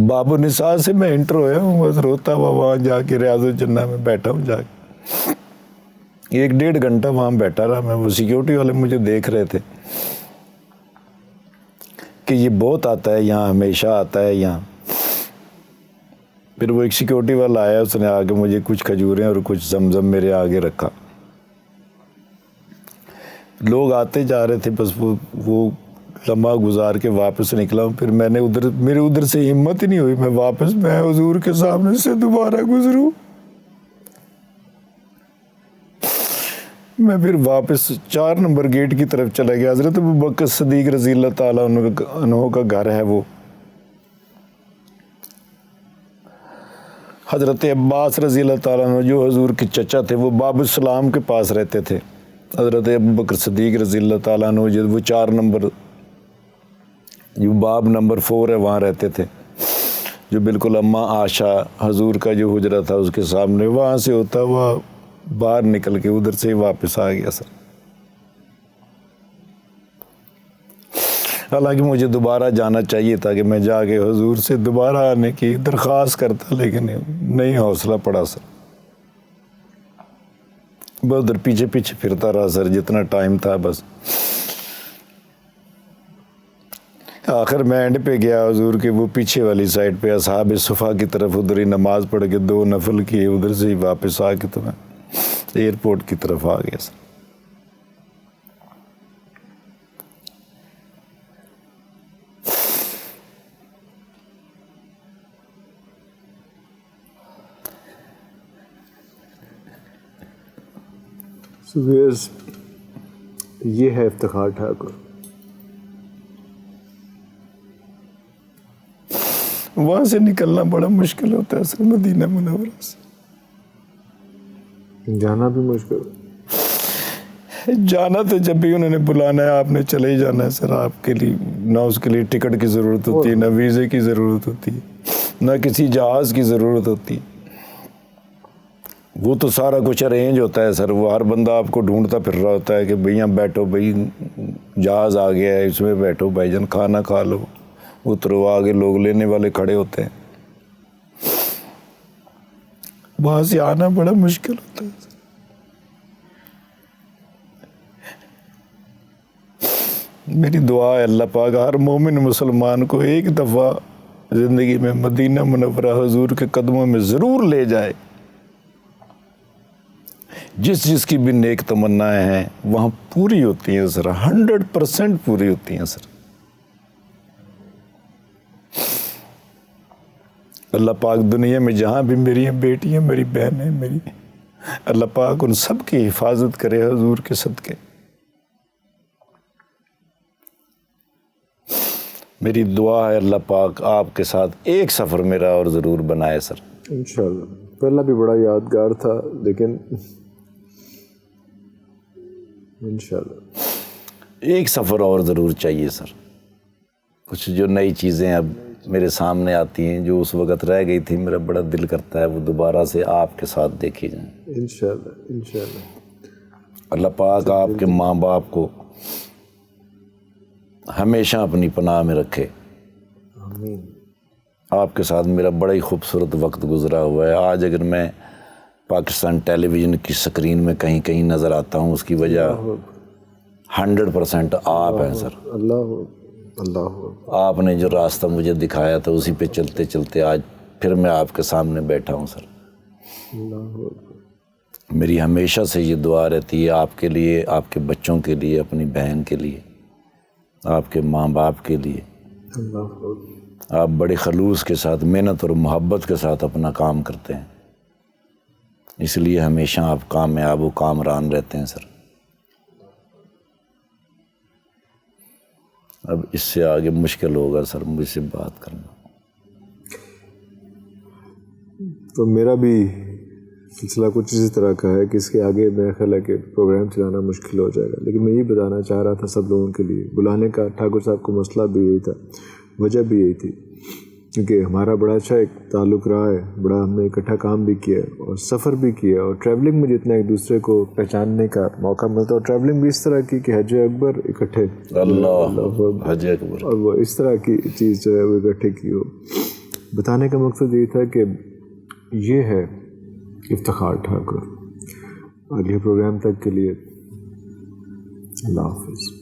باب النساء سے میں انٹر ہویا ہوں، بس روتا ہوا وہاں جا کے ریاض الجنہ میں بیٹھا ہوں۔ جا کے 1-1.5 گھنٹہ وہاں بیٹھا رہا میں، وہ سیکیورٹی والے مجھے دیکھ رہے تھے کہ یہ بہت آتا ہے یہاں، ہمیشہ آتا ہے یہاں۔ پھر وہ ایک سیکیورٹی والا آیا، اس نے آ کے مجھے کچھ کھجوریں اور کچھ زمزم میرے آگے رکھا۔ لوگ آتے جا رہے تھے، بس وہ لمحہ گزار کے واپس نکلا ہوں۔ پھر میں نے میرے ادھر سے ہمت ہی نہیں ہوئی میں حضور کے سامنے سے دوبارہ گزروں۔ میں پھر واپس 4 نمبر گیٹ کی طرف چلا گیا۔ حضرت ابوبکر صدیق رضی اللہ تعالیٰ عنہ کا گھر ہے وہ۔ حضرت عباس رضی اللہ تعالیٰ عنہ جو حضور کے چچا تھے وہ باب السلام کے پاس رہتے تھے۔ حضرت ابوبکر صدیق رضی اللہ تعالیٰ عنہ وہ 4 نمبر جو باب نمبر 4 ہے وہاں رہتے تھے، جو بالکل اماں عائشہ حضور کا جو حجرہ تھا اس کے سامنے، وہاں سے ہوتا ہوا باہر نکل کے ادھر سے ہی واپس آ گیا سر۔ حالانکہ مجھے دوبارہ جانا چاہیے تھا کہ میں جا کے حضور سے دوبارہ آنے کی درخواست کرتا، لیکن نہیں حوصلہ پڑا سر۔ بس ادھر پیچھے پیچھے پھرتا رہا سر جتنا ٹائم تھا۔ بس آخر میں اینڈ پہ گیا حضور کے وہ پیچھے والی سائڈ پہ اصحاب صفا کی طرف، ادھر ہی نماز پڑھ کے 2 نفل کیے، ادھر سے ہی واپس آ کے تو میں ایئرپورٹ کی طرف آ گیا سر۔ یہ ہے افتخار ٹھاکر۔ وہاں سے نکلنا بڑا مشکل ہوتا ہے سر، مدینہ منورہ سے جانا بھی مشکل جانا تو جب بھی انہوں نے بلانا ہے آپ نے چلے ہی جانا ہے سر۔ آپ کے لیے نہ اس کے لیے ٹکٹ کی ضرورت ہوتی ہے، نہ ویزے کی ضرورت ہوتی ہے، نہ کسی جہاز کی ضرورت ہوتی ہے۔ وہ تو سارا کچھ ارینج ہوتا ہے سر، وہ ہر بندہ آپ کو ڈھونڈتا پھر رہا ہوتا ہے کہ بھئی یہاں بیٹھو، بھئی جہاز آ گیا ہے اس میں بیٹھو، بھائی جان کھانا کھا لو، اترو، آگے لوگ لینے والے کھڑے ہوتے ہیں۔ وہاں سے آنا بڑا مشکل ہوتا ہے۔ میری دعا ہے اللہ پاک ہر مومن مسلمان کو ایک دفعہ زندگی میں مدینہ منورہ حضور کے قدموں میں ضرور لے جائے۔ جس کی بھی نیک تمنائیں ہیں وہاں پوری ہوتی ہیں سر، 100% پوری ہوتی ہیں سر۔ اللہ پاک دنیا میں جہاں بھی میری بیٹیاں، میری بہنیں، میری اللہ پاک ان سب کی حفاظت کرے حضور کے صدقے۔ میری دعا ہے اللہ پاک آپ کے ساتھ ایک سفر میرا اور ضرور بنائے سر انشاءاللہ۔ پہلا بھی بڑا یادگار تھا لیکن انشاءاللہ ایک سفر اور ضرور چاہیے سر۔ کچھ جو نئی چیزیں اب میرے سامنے آتی ہیں جو اس وقت رہ گئی تھی، میرا بڑا دل کرتا ہے وہ دوبارہ سے آپ کے ساتھ دیکھی جائیں انشاءاللہ انشاءاللہ۔ اللہ پاک آپ کے ماں باپ کو ہمیشہ اپنی پناہ میں رکھے۔ آمین۔ آپ کے ساتھ میرا بڑا ہی خوبصورت وقت گزرا ہوا ہے۔ آج اگر میں پاکستان ٹیلی ویژن کی سکرین میں کہیں کہیں نظر آتا ہوں، اس کی وجہ 100% آپ ہیں سر۔ اللہ آپ نے جو راستہ مجھے دکھایا تھا اسی پہ چلتے چلتے آج پھر میں آپ کے سامنے بیٹھا ہوں سر۔ میری ہمیشہ سے یہ دعا رہتی ہے آپ کے لیے، آپ کے بچوں کے لیے، اپنی بہن کے لیے، آپ کے ماں باپ کے لیے۔ آپ بڑے خلوص کے ساتھ، محنت اور محبت کے ساتھ اپنا کام کرتے ہیں، اس لیے ہمیشہ آپ کامیاب و کامران رہتے ہیں سر۔ اب اس سے آگے مشکل ہوگا سر مجھ سے بات کرنا۔ تو میرا بھی سلسلہ کچھ اسی طرح کا ہے کہ اس کے آگے میرا خیال ہے کہ پروگرام چلانا مشکل ہو جائے گا، لیکن میں یہ بتانا چاہ رہا تھا سب لوگوں کے لیے، بلانے کا ٹھاکر صاحب کو مسئلہ بھی یہی تھا، وجہ بھی یہی تھی، کیونکہ ہمارا بڑا اچھا ایک تعلق رہا ہے، بڑا ہم نے اکٹھا کام بھی کیا اور سفر بھی کیا، اور ٹریولنگ میں جتنا ایک دوسرے کو پہچاننے کا موقع ملتا، اور ٹریولنگ بھی اس طرح کی کہ حج اکبر اکٹھے، حج اکبر، اور وہ اس طرح کی چیز جو ہے وہ اکٹھے کی ہو۔ بتانے کا مقصد یہی تھا کہ یہ ہے افتخار ٹھاکر۔ اگلے پروگرام تک کے لیے اللہ حافظ۔